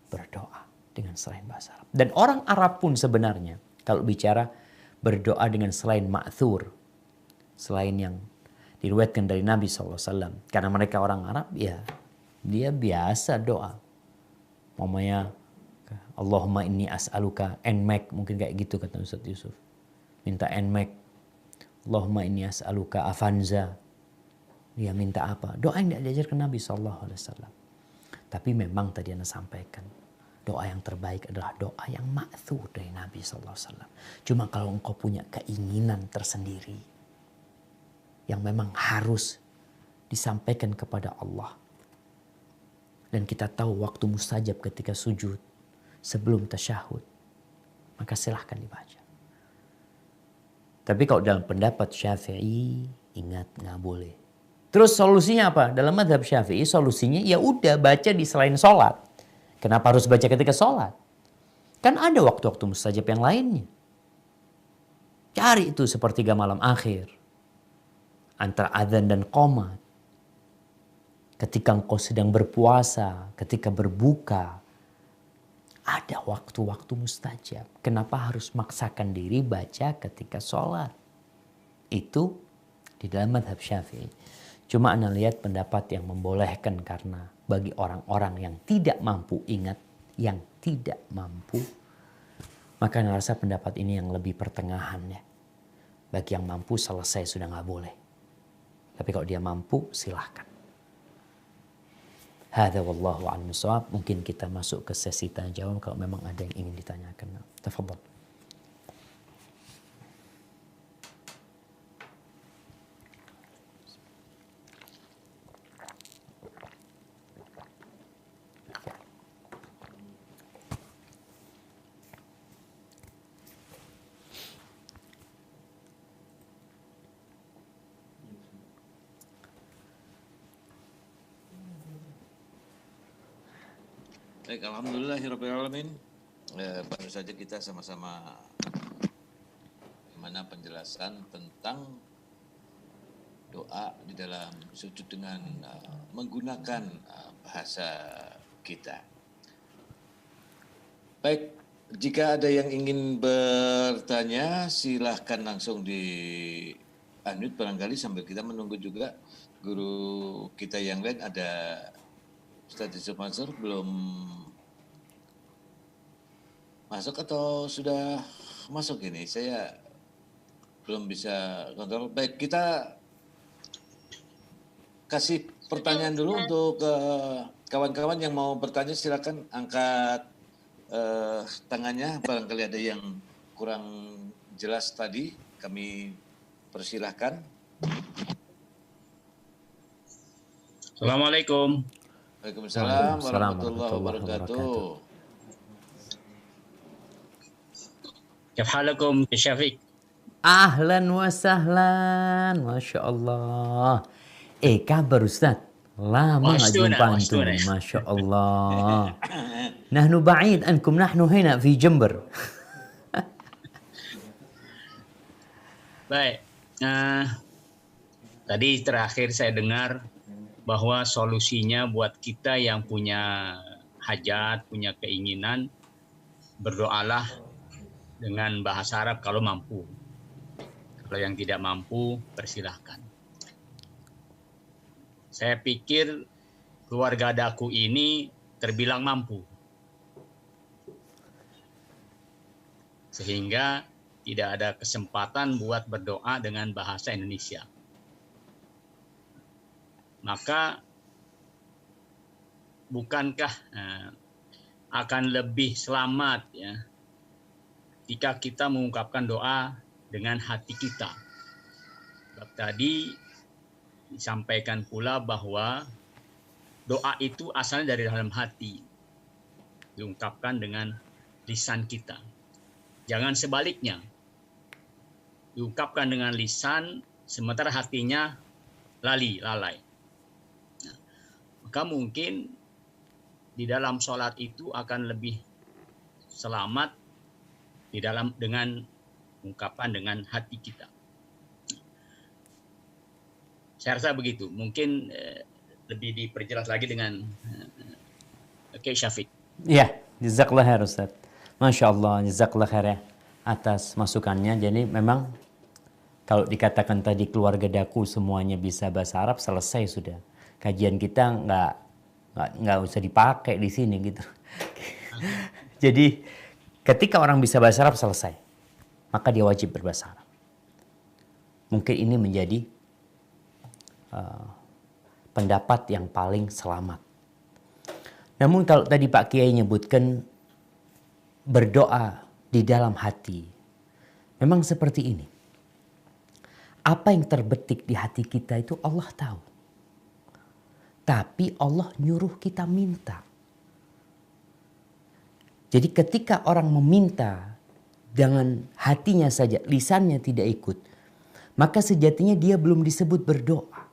berdoa dengan selain bahasa Arab. Dan orang Arab pun sebenarnya kalau bicara berdoa dengan selain ma'thur, selain yang diriwayatkan dari Nabi SAW. Karena mereka orang Arab ya dia biasa doa. Mamanya Allahumma inni as'aluka nmek, mungkin kayak gitu kata Ustaz Yusuf. Minta nmek. Allahumma inni as'aluka afanza. Dia minta apa? Doa yang diajarkan Nabi SAW. Tapi memang tadi Anda sampaikan, doa yang terbaik adalah doa yang ma'thur dari Nabi SAW. Cuma kalau engkau punya keinginan tersendiri, yang memang harus disampaikan kepada Allah. Dan kita tahu waktu mustajab ketika sujud, sebelum tasyahud, maka silahkan dibaca. Tapi kalau dalam pendapat Syafi'i, ingat nggak boleh. Terus solusinya apa? Dalam mazhab Syafi'i solusinya ya udah baca di selain sholat. Kenapa harus baca ketika sholat? Kan ada waktu-waktu mustajab yang lainnya. Cari itu sepertiga malam akhir. Antara adzan dan qomat. Ketika engkau sedang berpuasa, ketika berbuka. Ada waktu-waktu mustajab. Kenapa harus maksakan diri baca ketika sholat? Itu di dalam mazhab Syafi'i. Cuma Anda lihat pendapat yang membolehkan karena bagi orang-orang yang tidak mampu, ingat yang tidak mampu, maka Anda rasa pendapat ini yang lebih pertengahan ya. Bagi yang mampu selesai sudah nggak boleh. Tapi kalau dia mampu silahkan. Hadza wallahu a'lam bishawab. Mungkin kita masuk ke sesi tanya jawab kalau memang ada yang ingin ditanyakan. Tafadhol. Baik, alhamdulillahirrahmanirrahim. Baru saja kita sama-sama mana penjelasan tentang doa di dalam sujud dengan menggunakan bahasa kita. Baik, jika ada yang ingin bertanya silahkan langsung di unmute barangkali sambil kita menunggu juga guru kita yang lain. Ada Ustaz Yusuf Mansur belum masuk atau sudah masuk ini? Saya belum bisa kontrol. Baik, kita kasih pertanyaan dulu untuk kawan-kawan yang mau bertanya. Silakan angkat tangannya. Barangkali ada yang kurang jelas tadi, kami persilahkan. Assalamualaikum. Waalaikumsalam warahmatullahi wabarakatuh. Kif halakum Syafiq? Ahlan wa sahlan. Masya Allah. Kabar Ustaz. Lama nggak jumpa antum Washtuna. ini. Masya Allah. Nahnu ba'id ankum. Nahnu hina fi Jember. Baik. Tadi terakhir saya dengar bahwa solusinya buat kita yang punya hajat, punya keinginan, berdoalah dengan bahasa Arab kalau mampu. Kalau yang tidak mampu, persilahkan. Saya pikir keluarga Daku ini terbilang mampu. Sehingga tidak ada kesempatan buat berdoa dengan bahasa Indonesia. Maka bukankah akan lebih selamat ya jika kita mengungkapkan doa dengan hati kita. Sebab tadi disampaikan pula bahwa doa itu asalnya dari dalam hati, diungkapkan dengan lisan kita. Jangan sebaliknya, diungkapkan dengan lisan sementara hatinya lalai. Nah, maka mungkin di dalam sholat itu akan lebih selamat di dalam dengan ungkapan dengan hati kita. Saya rasa begitu. Mungkin lebih diperjelas lagi dengan Syafiq. Ya, jazakallah khair Ustaz. Masya Allah, jazakallah khair ya atas masukannya. Jadi memang kalau dikatakan tadi keluarga Daku semuanya bisa bahasa Arab, selesai sudah. Kajian kita nggak usah dipakai di sini gitu. Jadi ketika orang bisa bahasa Arab selesai, maka dia wajib berbahasa Arab. Mungkin ini menjadi pendapat yang paling selamat. Namun kalau tadi Pak Kiai nyebutkan berdoa di dalam hati, memang seperti ini. Apa yang terbetik di hati kita itu Allah tahu. Tapi Allah nyuruh kita minta. Jadi ketika orang meminta dengan hatinya saja, lisannya tidak ikut, maka sejatinya dia belum disebut berdoa.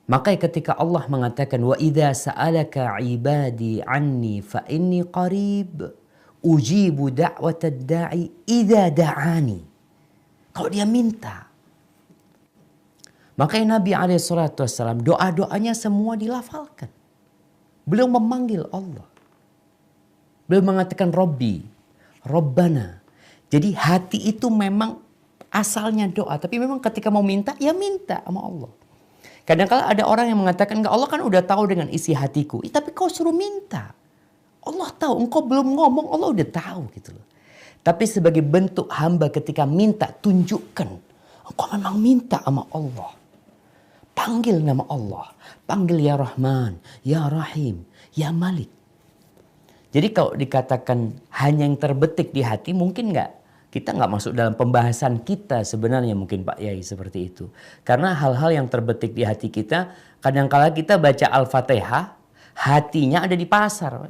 Maka ketika Allah mengatakan wa idza sa'alaka 'ibadi 'anni fa inni qarib ujibu da'watad da'i idza da'ani. Kalau dia minta, maka Nabi SAW doa-doanya semua dilafalkan. Beliau memanggil Allah. Beliau mengatakan Robbi, Robbana. Jadi hati itu memang asalnya doa. Tapi memang ketika mau minta, ya minta sama Allah. Kadang-kadang ada orang yang mengatakan, enggak, Allah kan udah tahu dengan isi hatiku. Tapi kau suruh minta. Allah tahu, engkau belum ngomong, Allah udah tahu gitu loh. Tapi sebagai bentuk hamba ketika minta, tunjukkan. Engkau memang minta sama Allah. Panggil nama Allah. Panggil ya Rahman, ya Rahim, ya Malik. Jadi kalau dikatakan hanya yang terbetik di hati, mungkin kita nggak masuk dalam pembahasan kita sebenarnya mungkin Pak Yai seperti itu. Karena hal-hal yang terbetik di hati kita, kadang-kala kita baca Al-Fatihah, hatinya ada di pasar.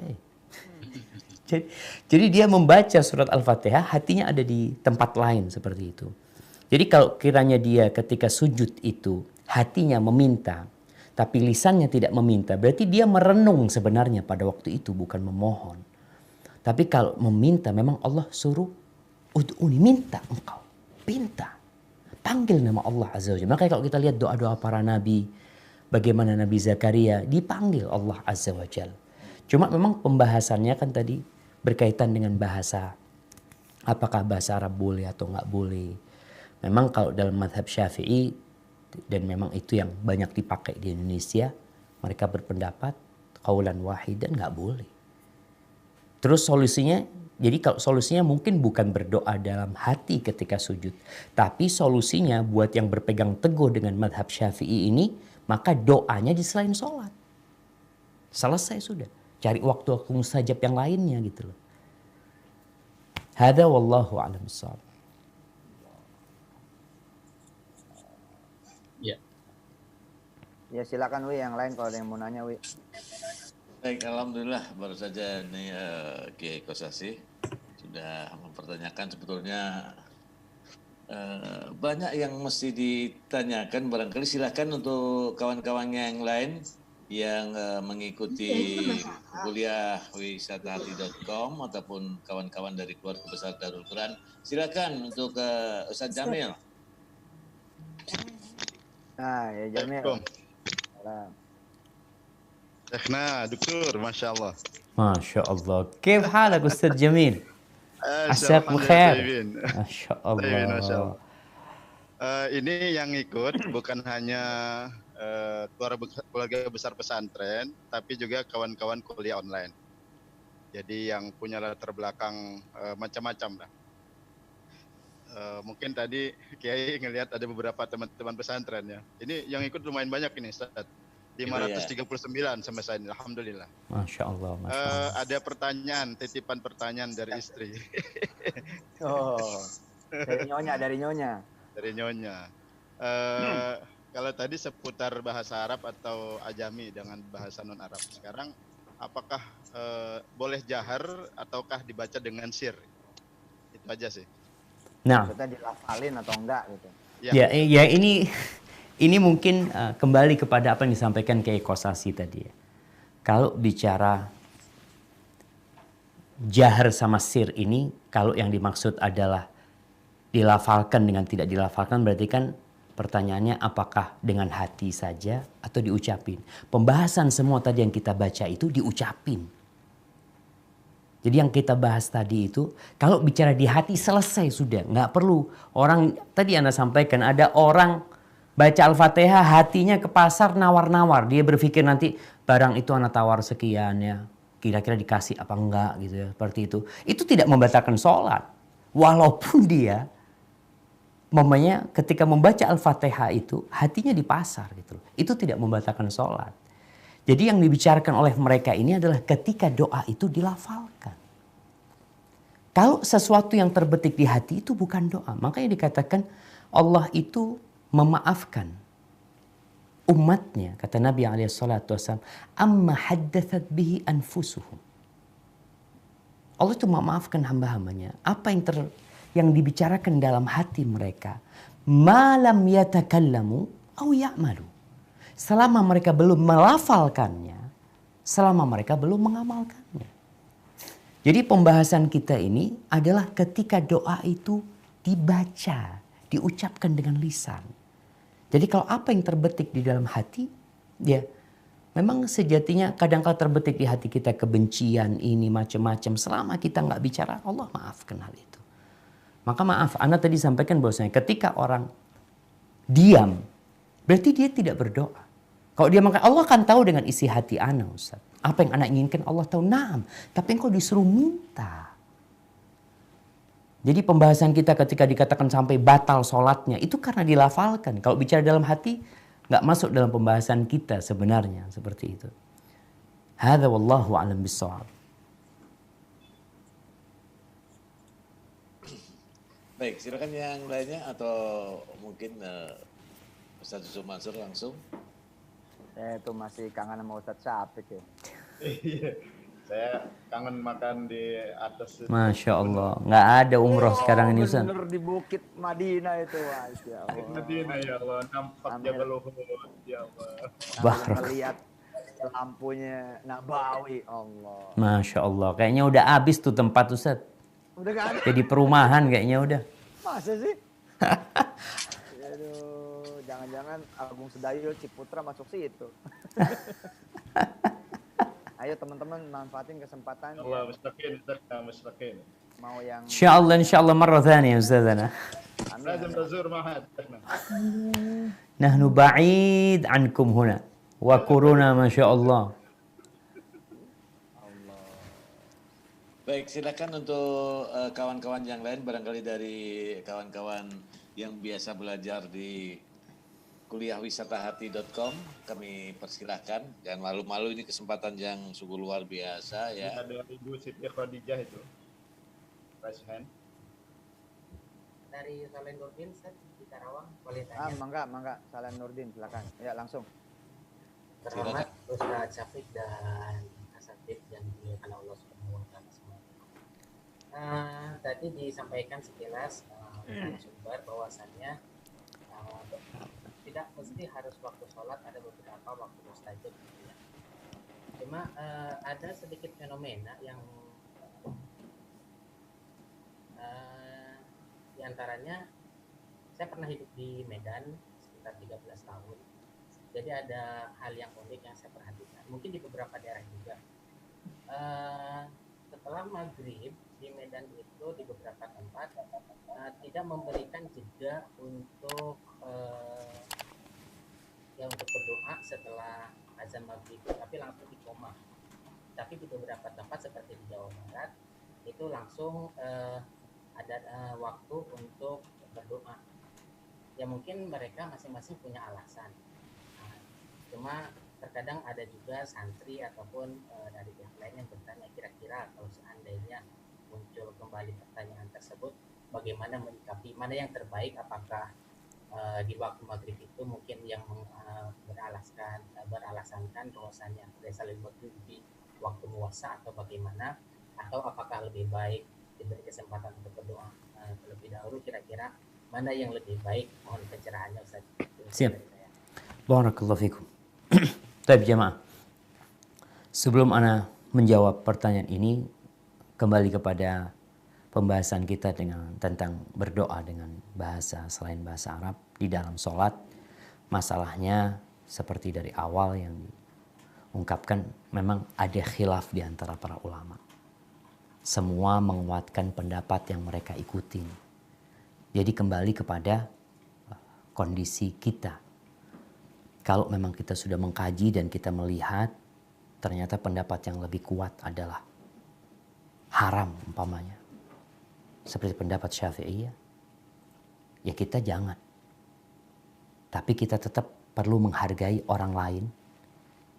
Jadi dia membaca surat Al-Fatihah, hatinya ada di tempat lain seperti itu. Jadi kalau kiranya dia ketika sujud itu, hatinya meminta, tapi lisannya tidak meminta, berarti dia merenung sebenarnya pada waktu itu, bukan memohon. Tapi kalau meminta, memang Allah suruh, ud'uni, minta engkau, pinta. Panggil nama Allah Azza wa Jalla. Makanya kalau kita lihat doa-doa para nabi, bagaimana Nabi Zakaria dipanggil Allah Azza wa Jalla. Cuma memang pembahasannya kan tadi berkaitan dengan bahasa. Apakah bahasa Arab boleh atau nggak boleh. Memang kalau dalam mazhab Syafi'i, dan memang itu yang banyak dipakai di Indonesia, mereka berpendapat qaulan wahidan nggak boleh. Terus solusinya, jadi kalau solusinya mungkin bukan berdoa dalam hati ketika sujud, tapi solusinya buat yang berpegang teguh dengan mazhab Syafi'i ini, maka doanya di selain sholat. Selesai sudah. Cari waktu mustajab yang lainnya gitu loh. Hada wallahu a'lam bishawab. Ya silakan Wi, yang lain kalau ada yang mau nanya Wi. Baik, alhamdulillah baru saja nih Kiai Kosasi sudah mempertanyakan sebetulnya banyak yang mesti ditanyakan. Barangkali silakan untuk kawan-kawannya yang lain yang mengikuti kuliah wisatahati.com ataupun kawan-kawan dari keluarga besar Darul Quran. Silakan untuk Ustaz Jamil. Nah, ya Jamil. Salam. Sheikhna, Doktor, Masya Allah. Masya Allah. كيف حالك أستاذ جميل؟ عساك Alhamdulillah, بخير. Taibin. Masya Taibin, Masya Allah. Allah. Ini yang ikut bukan hanya keluarga besar pesantren, tapi juga kawan-kawan kuliah online. Jadi yang punya latar belakang macam-macam lah. Mungkin tadi Kiai ngelihat ada beberapa teman-teman pesantren ya. Ini yang ikut lumayan banyak ini, Ustaz. 539 sampai saat ini, alhamdulillah. Masya Allah. Masya Allah. Ada pertanyaan, titipan pertanyaan dari istri. Oh, dari nyonya. Dari nyonya. Kalau tadi seputar bahasa Arab atau Ajami dengan bahasa non Arab. Sekarang apakah boleh jahar ataukah dibaca dengan sir? Itu aja sih. Nah, Maksudnya dilafalin atau enggak gitu. ya ini mungkin kembali kepada apa yang disampaikan Kiai Kosasi tadi ya. Kalau bicara jahar sama sir ini, kalau yang dimaksud adalah dilafalkan dengan tidak dilafalkan, berarti kan pertanyaannya apakah dengan hati saja atau diucapin. Pembahasan semua tadi yang kita baca itu diucapin. Jadi yang kita bahas tadi itu, kalau bicara di hati selesai sudah. Nggak perlu orang, tadi Anda sampaikan ada orang baca Al-Fatihah hatinya ke pasar nawar-nawar. Dia berpikir nanti barang itu Anda tawar sekian ya. Kira-kira dikasih apa enggak gitu ya. Seperti itu. Itu tidak membatalkan sholat. Walaupun dia mamanya ketika membaca Al-Fatihah itu hatinya di pasar gitu. Itu tidak membatalkan sholat. Jadi yang dibicarakan oleh mereka ini adalah ketika doa itu dilafalkan. Kalau sesuatu yang terbetik di hati itu bukan doa. Makanya dikatakan Allah itu memaafkan umatnya. Kata Nabi SAW, amma haddathat bihi anfusuhum. Allah itu memaafkan hamba-hambanya. Apa yang dibicarakan dalam hati mereka. Malam yatakallamu au ya'malu. Selama mereka belum melafalkannya, selama mereka belum mengamalkannya. Jadi pembahasan kita ini adalah ketika doa itu dibaca, diucapkan dengan lisan. Jadi kalau apa yang terbetik di dalam hati, ya memang sejatinya kadang-kala terbetik di hati kita kebencian ini macam-macam. Selama kita nggak bicara, Allah maafkan hal itu. Maka maaf, Anda tadi sampaikan bahwasanya ketika orang diam, berarti dia tidak berdoa. Kalau dia makan, Allah akan tahu dengan isi hati Anda, Ustaz. Apa yang Anda inginkan, Allah tahu. Naam. Tapi engkau disuruh minta. Jadi pembahasan kita ketika dikatakan sampai batal sholatnya, itu karena dilafalkan. Kalau bicara dalam hati, nggak masuk dalam pembahasan kita sebenarnya. Seperti itu. Hadza wallahu a'lam bissawab. Baik, silakan yang lainnya atau mungkin Ustaz Yusuf Mansur langsung. Saya itu masih kangen sama Ustadz Syafiq ya. Iya, saya kangen makan di atas. Masya Allah. Nggak ada umroh sekarang ini, Ustaz. Bener di Bukit Madinah itu. Masya Allah. Madinah ya Allah, nampak Jabal Uhud ya Allah. Barak. Melihat lampunya Nabawi, Allah. Masya Allah. Kayaknya udah habis tuh tempat, Ustaz. Udah gak ada. Jadi perumahan kayaknya udah. Masa sih? Aduh, jangan-jangan Agung Sedayo Ciputra masuk situ. Ayo teman-teman manfaatin kesempatan. Allah mustaqim. Mau yang insya Allah marrah thaniya Ustazana. Lazim tazur ma'had. Nahnu ba'id ankum huna. Wa kuruna masya Allah. Baik, silakan untuk kawan-kawan yang lain, barangkali dari kawan-kawan yang biasa belajar di kuliahwisatahati.com, kami persilahkan. Jangan malu-malu, ini kesempatan yang sungguh luar biasa ya. Ada Ibu Siti Khadijah itu. Raise hand. Dari Salen Nurdin, di Karawang, boleh tanya. Mangga, Salam Nurdin, silakan. Ya, langsung. Terhormat Ustaz Syafiq dan Asatid yang dimuliakan Allah Subhanahu wa taala semua. tadi disampaikan sekilas sumber bahwasannya tidak mesti harus waktu sholat, ada beberapa waktu mustajab gitu ya. Cuma ada sedikit fenomena yang diantaranya saya pernah hidup di Medan sekitar 13 tahun. Jadi ada hal yang unik yang saya perhatikan. Mungkin di beberapa daerah juga. Setelah maghrib di Medan itu di beberapa tempat tidak memberikan jeda untuk untuk berdoa setelah azan maghrib, tapi langsung di koma. Tapi di beberapa tempat seperti di Jawa Barat itu langsung ada waktu untuk berdoa. Ya mungkin mereka masing-masing punya alasan. Cuma terkadang ada juga santri ataupun dari pihak lain yang bertanya, kira-kira kalau seandainya muncul kembali pertanyaan tersebut, bagaimana menyikapi, mana yang terbaik, apakah di waktu maghrib itu mungkin yang beralasankan bahwasannya biasa lebih bagus di waktu puasa atau bagaimana, atau apakah lebih baik diberi kesempatan untuk berdoa terlebih dahulu, kira-kira mana yang lebih baik? Mohon pencerahannya Ustaz. Siap. Barakallahu fikum. Baik jemaah. Sebelum ana menjawab pertanyaan ini, kembali kepada pembahasan kita tentang berdoa dengan bahasa selain bahasa Arab di dalam sholat. Masalahnya seperti dari awal yang diungkapkan, memang ada khilaf di antara para ulama. Semua menguatkan pendapat yang mereka ikutin. Jadi kembali kepada kondisi kita. Kalau memang kita sudah mengkaji dan kita melihat ternyata pendapat yang lebih kuat adalah haram umpamanya, seperti pendapat Syafi'iyah, ya kita jangan. Tapi kita tetap perlu menghargai orang lain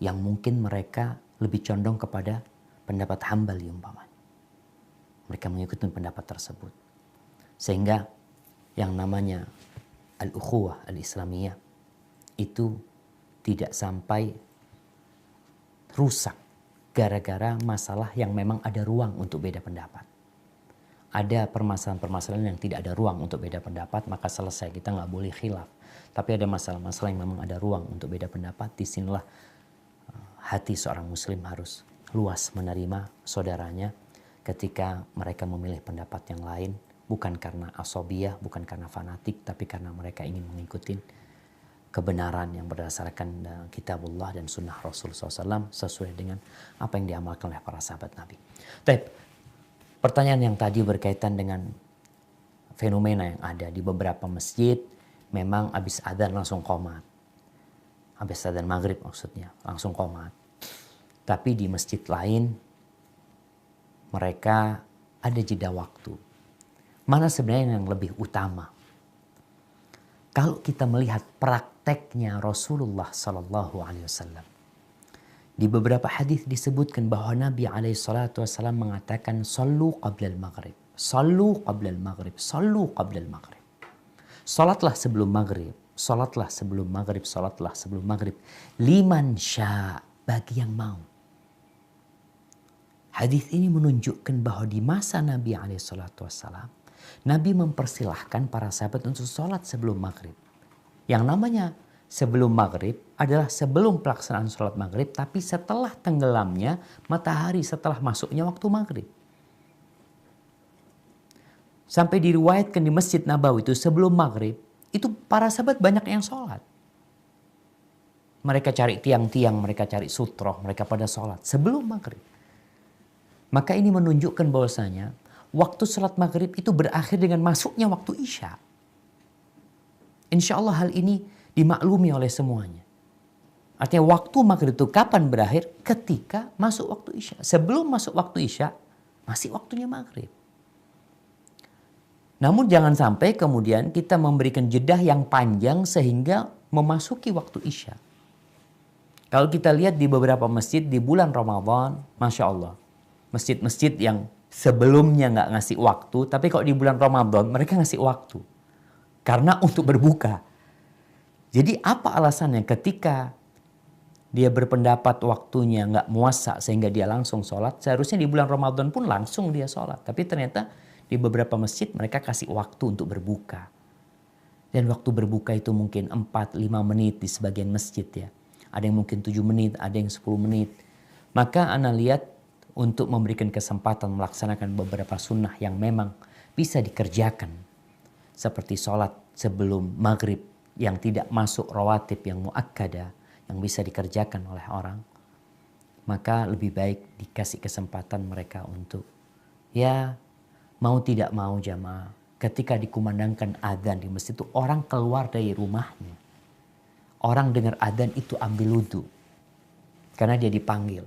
yang mungkin mereka lebih condong kepada pendapat Hambali umpamanya. Mereka mengikuti pendapat tersebut. Sehingga yang namanya al-ukhuwah al-islamiyah itu tidak sampai rusak gara-gara masalah yang memang ada ruang untuk beda pendapat. Ada permasalahan-permasalahan yang tidak ada ruang untuk beda pendapat, maka selesai, kita nggak boleh khilaf. Tapi ada masalah-masalah yang memang ada ruang untuk beda pendapat, disinilah hati seorang muslim harus luas menerima saudaranya ketika mereka memilih pendapat yang lain, bukan karena asobiyah, bukan karena fanatik, tapi karena mereka ingin mengikuti kebenaran yang berdasarkan kitabullah dan sunnah Rasul SAW sesuai dengan apa yang diamalkan oleh para sahabat Nabi. Tapi pertanyaan yang tadi berkaitan dengan fenomena yang ada di beberapa masjid, memang habis adzan langsung qomat. Habis adzan maghrib maksudnya, langsung qomat. Tapi di masjid lain mereka ada jeda waktu. Mana sebenarnya yang lebih utama? Kalau kita melihat prakteknya Rasulullah Sallallahu Alaihi Wasallam, di beberapa hadis disebutkan bahwa Nabi Alaihi Wasallam mengatakan, "Sallu qabla al-maghrib, sallu qabla al-maghrib, sallu qabla al-maghrib." Salatlah sebelum maghrib, salatlah sebelum maghrib, salatlah sebelum maghrib. Liman sya, bagi yang mau. Hadis ini menunjukkan bahwa di masa Nabi Alaihi Wasallam, Nabi mempersilahkan para sahabat untuk sholat sebelum maghrib. Yang namanya sebelum maghrib adalah sebelum pelaksanaan sholat maghrib, tapi setelah tenggelamnya matahari, setelah masuknya waktu maghrib. Sampai diriwayatkan di Masjid Nabawi itu sebelum maghrib, itu para sahabat banyak yang sholat. Mereka cari tiang-tiang, mereka cari sutroh, mereka pada sholat sebelum maghrib. Maka ini menunjukkan bahwasanya waktu sholat maghrib itu berakhir dengan masuknya waktu isya. Insya Allah hal ini dimaklumi oleh semuanya. Artinya waktu maghrib itu kapan berakhir? Ketika masuk waktu isya. Sebelum masuk waktu isya, masih waktunya maghrib. Namun jangan sampai kemudian kita memberikan jeda yang panjang sehingga memasuki waktu isya. Kalau kita lihat di beberapa masjid di bulan Ramadan, Masya Allah. Masjid-masjid yang sebelumnya nggak ngasih waktu, tapi kalau di bulan Ramadan mereka ngasih waktu. Karena untuk berbuka. Jadi apa alasannya ketika dia berpendapat waktunya nggak muasa sehingga dia langsung sholat, seharusnya di bulan Ramadan pun langsung dia sholat. Tapi ternyata di beberapa masjid mereka kasih waktu untuk berbuka. Dan waktu berbuka itu mungkin 4-5 menit di sebagian masjid ya. Ada yang mungkin 7 menit, ada yang 10 menit. Maka ana lihat untuk memberikan kesempatan melaksanakan beberapa sunnah yang memang bisa dikerjakan. Seperti sholat sebelum maghrib yang tidak masuk rawatib yang muakkada, yang bisa dikerjakan oleh orang. Maka lebih baik dikasih kesempatan mereka untuk ya mau tidak mau jamaah. Ketika dikumandangkan adzan di masjid itu orang keluar dari rumahnya. Orang dengar adzan itu ambil wudu. Karena dia dipanggil.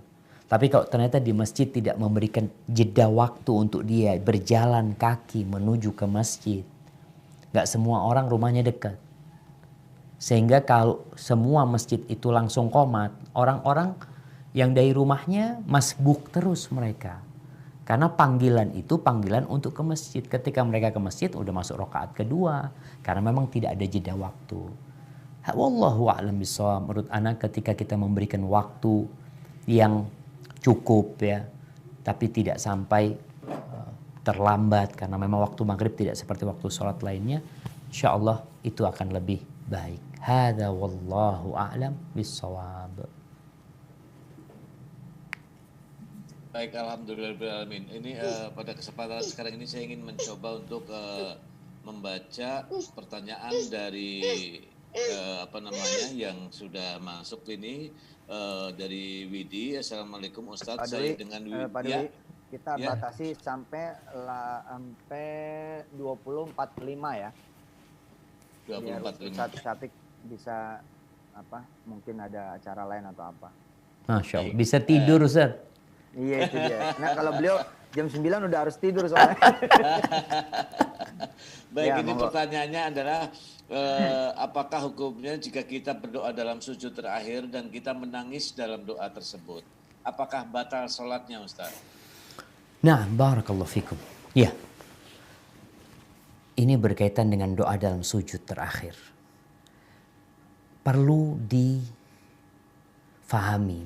Tapi kalau ternyata di masjid tidak memberikan jeda waktu untuk dia berjalan kaki menuju ke masjid. Gak semua orang rumahnya dekat. Sehingga kalau semua masjid itu langsung qomat, orang-orang yang dari rumahnya masbuk terus mereka. Karena panggilan itu panggilan untuk ke masjid. Ketika mereka ke masjid udah masuk rakaat kedua. Karena memang tidak ada jeda waktu. Wallahu a'lam bishawab. Menurut anak ketika kita memberikan waktu yang cukup ya. Tapi tidak sampai terlambat. Karena memang waktu maghrib tidak seperti waktu sholat lainnya. Insya Allah itu akan lebih baik. Hada wallahu a'lam bishawab. Baik, alhamdulillahirrahmanirrahim. Ini pada kesempatan sekarang ini saya ingin mencoba untuk membaca pertanyaan dari yang sudah masuk ini dari Widi. Assalamualaikum Ustadz. Saya dengan Widi. Pak Dwi, kita batasi sampai 20.45 ya. 20.45. Ustadz Syafiq bisa mungkin ada acara lain atau apa. Masya Allah. Bisa tidur Ustadz. Iya itu dia. Nah kalau beliau jam 9 udah harus tidur soalnya. Baik, Ya, ini monggo. pertanyaannya adalah apakah hukumnya jika kita berdoa dalam sujud terakhir dan kita menangis dalam doa tersebut? Apakah batal sholatnya Ustaz? Nah, barakallahu fikum. Ya. Ini berkaitan dengan doa dalam sujud terakhir. Perlu difahami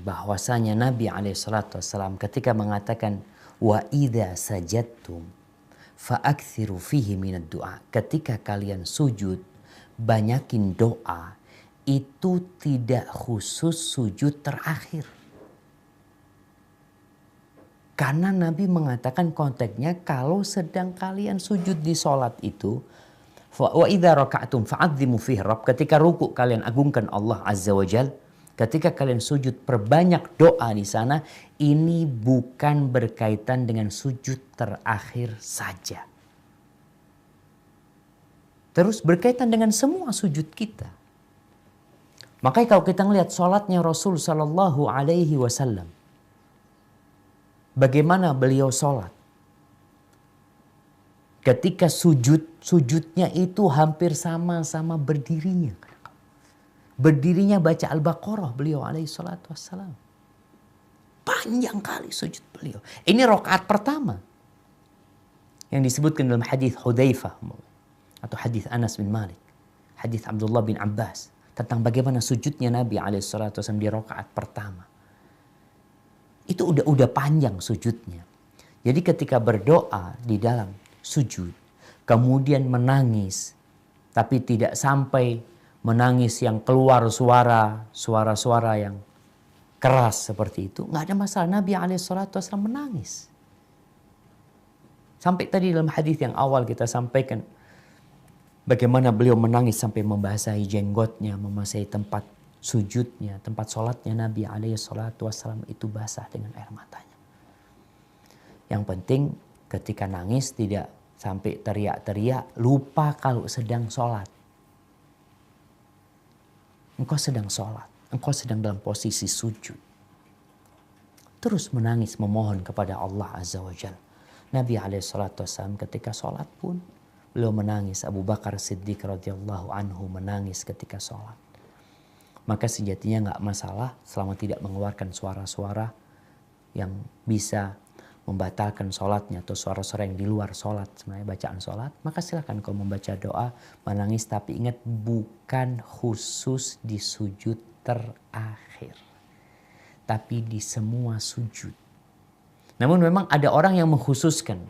bahwasanya Nabi SAW ketika mengatakan wa idza sajadtum fa'aktsiru fihi minad du'a. Ketika kalian sujud, banyakin doa. Itu tidak khusus sujud terakhir. Karena Nabi mengatakan konteksnya kalau sedang kalian sujud di sholat itu, wa idza raka'tum fa'azzimu fihi rabb. Ketika ruku kalian agungkan Allah Azza wa Jal. Ketika kalian sujud perbanyak doa di sana. Ini bukan berkaitan dengan sujud terakhir saja. Terus berkaitan dengan semua sujud kita. Makanya kalau kita melihat sholatnya Rasul Sallallahu Alaihi Wasallam. Bagaimana beliau sholat? Ketika sujudnya itu hampir sama-sama berdirinya. Berdirinya baca Al-Baqarah beliau alaihi salatu wassalam. Panjang kali sujud beliau. Ini rakaat pertama. Yang disebutkan dalam hadis Hudzaifah atau hadis Anas bin Malik. Hadis Abdullah bin Abbas. Tentang bagaimana sujudnya Nabi alaihi salatu wassalam di rakaat pertama. Itu udah panjang sujudnya. Jadi ketika berdoa di dalam sujud, kemudian menangis, tapi tidak sampai menangis yang keluar suara-suara yang keras seperti itu, nggak ada masalah. Nabi SAW menangis. Sampai tadi dalam hadis yang awal kita sampaikan, bagaimana beliau menangis sampai membasahi jenggotnya, membasahi tempat sujudnya, tempat sholatnya Nabi SAW itu basah dengan air matanya. Yang penting ketika nangis tidak sampai teriak-teriak, lupa kalau sedang sholat. Engkau sedang sholat, engkau sedang dalam posisi sujud. Terus menangis memohon kepada Allah Azza wa Jalla. Nabi SAW ketika sholat pun beliau menangis. Abu Bakar Siddiq radhiyallahu anhu menangis ketika sholat. Maka sejatinya nggak masalah selama tidak mengeluarkan suara-suara yang bisa membatalkan sholatnya atau suara-suara yang di luar sholat sebenarnya bacaan sholat, maka silakan kalau membaca doa menangis, tapi ingat bukan khusus di sujud terakhir. tapi di semua sujud. Namun memang ada orang yang mengkhususkan.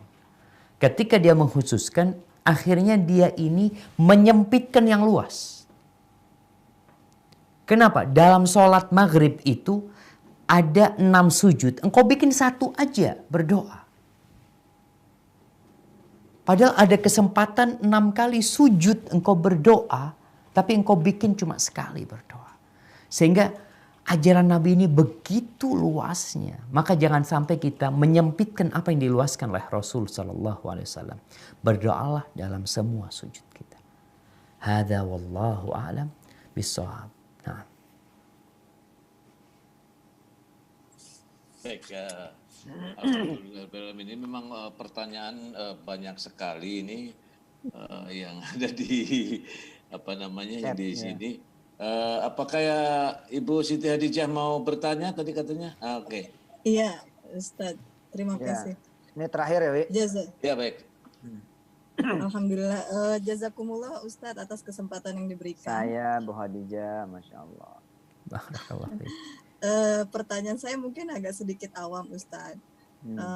Ketika dia mengkhususkan, akhirnya dia ini menyempitkan yang luas. Kenapa? Dalam sholat maghrib itu ada 6 sujud. Engkau bikin 1 aja berdoa. Padahal ada kesempatan 6 kali sujud engkau berdoa, tapi engkau bikin cuma sekali berdoa. Sehingga ajaran Nabi ini begitu luasnya. Maka jangan sampai kita menyempitkan apa yang diluaskan oleh Rasul Sallallahu Alaihi Wasallam. Berdoalah dalam semua sujud kita. Hada wallahu a'lam bishawab. Nah. Baik, Alhamdulillah, ini memang pertanyaan banyak sekali ini yang ada di yang di sini. Apakah ya Ibu Siti Hadijah mau bertanya tadi katanya? Oke. Iya, Ustadz. Terima kasih. Ini terakhir ya, Wi? Ya, baik. Alhamdulillah. Jazakumullah Ustadz atas kesempatan yang diberikan. Saya Bu Hadijah, Masya Allah. Pertanyaan saya mungkin agak sedikit awam Ustadz.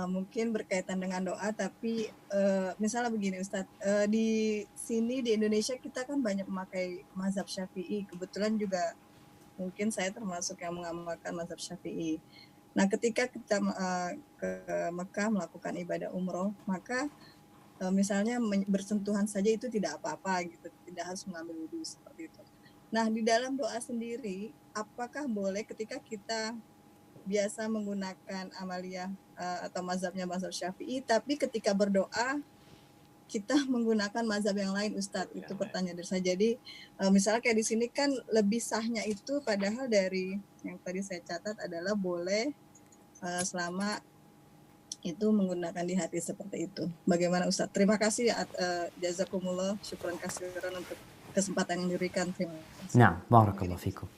Mungkin berkaitan dengan doa, tapi misalnya begini Ustadz, di sini di Indonesia kita kan banyak memakai mazhab Syafi'i. Kebetulan juga mungkin saya termasuk yang mengamalkan mazhab Syafi'i. Nah, ketika kita ke Mekah melakukan ibadah umroh, maka misalnya bersentuhan saja itu tidak apa-apa gitu, tidak harus mengambil wudhu seperti itu. Nah, di dalam doa sendiri, apakah boleh ketika kita biasa menggunakan amaliyah atau mazhabnya mazhab Syafi'i, tapi ketika berdoa kita menggunakan mazhab yang lain, Ustadz? Itu pertanyaan dari saya. Jadi misalnya kayak di sini kan lebih sahnya itu, padahal dari yang tadi saya catat adalah boleh selama itu menggunakan di hati seperti itu. Bagaimana Ustadz? Terima kasih, jazakumullah, syukran kasiran untuk kesempatan yang diberikan. Terima kasih. Nah, barakallahu fikum.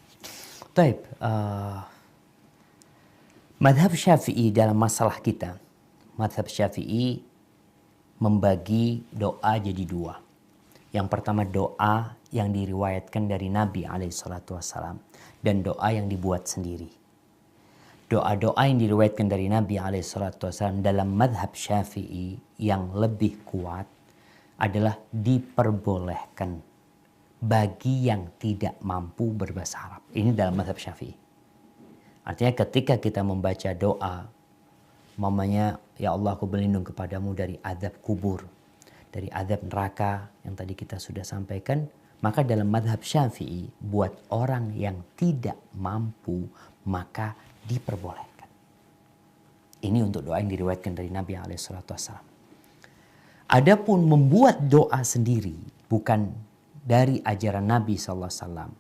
Baik, madhab Syafi'i dalam masalah kita, madhab Syafi'i membagi doa jadi 2. Yang pertama doa yang diriwayatkan dari Nabi SAW dan doa yang dibuat sendiri. Doa-doa yang diriwayatkan dari Nabi SAW dalam madhab Syafi'i yang lebih kuat adalah diperbolehkan bagi yang tidak mampu berbahasa Arab. Ini dalam mazhab Syafi'i. Artinya ketika kita membaca doa, mamanya, ya Allah aku berlindung kepadamu dari azab kubur, dari azab neraka yang tadi kita sudah sampaikan, maka dalam mazhab Syafi'i buat orang yang tidak mampu maka diperbolehkan. Ini untuk doa yang diriwayatkan dari Nabi SAW. Adapun membuat doa sendiri bukan dari ajaran Nabi SAW,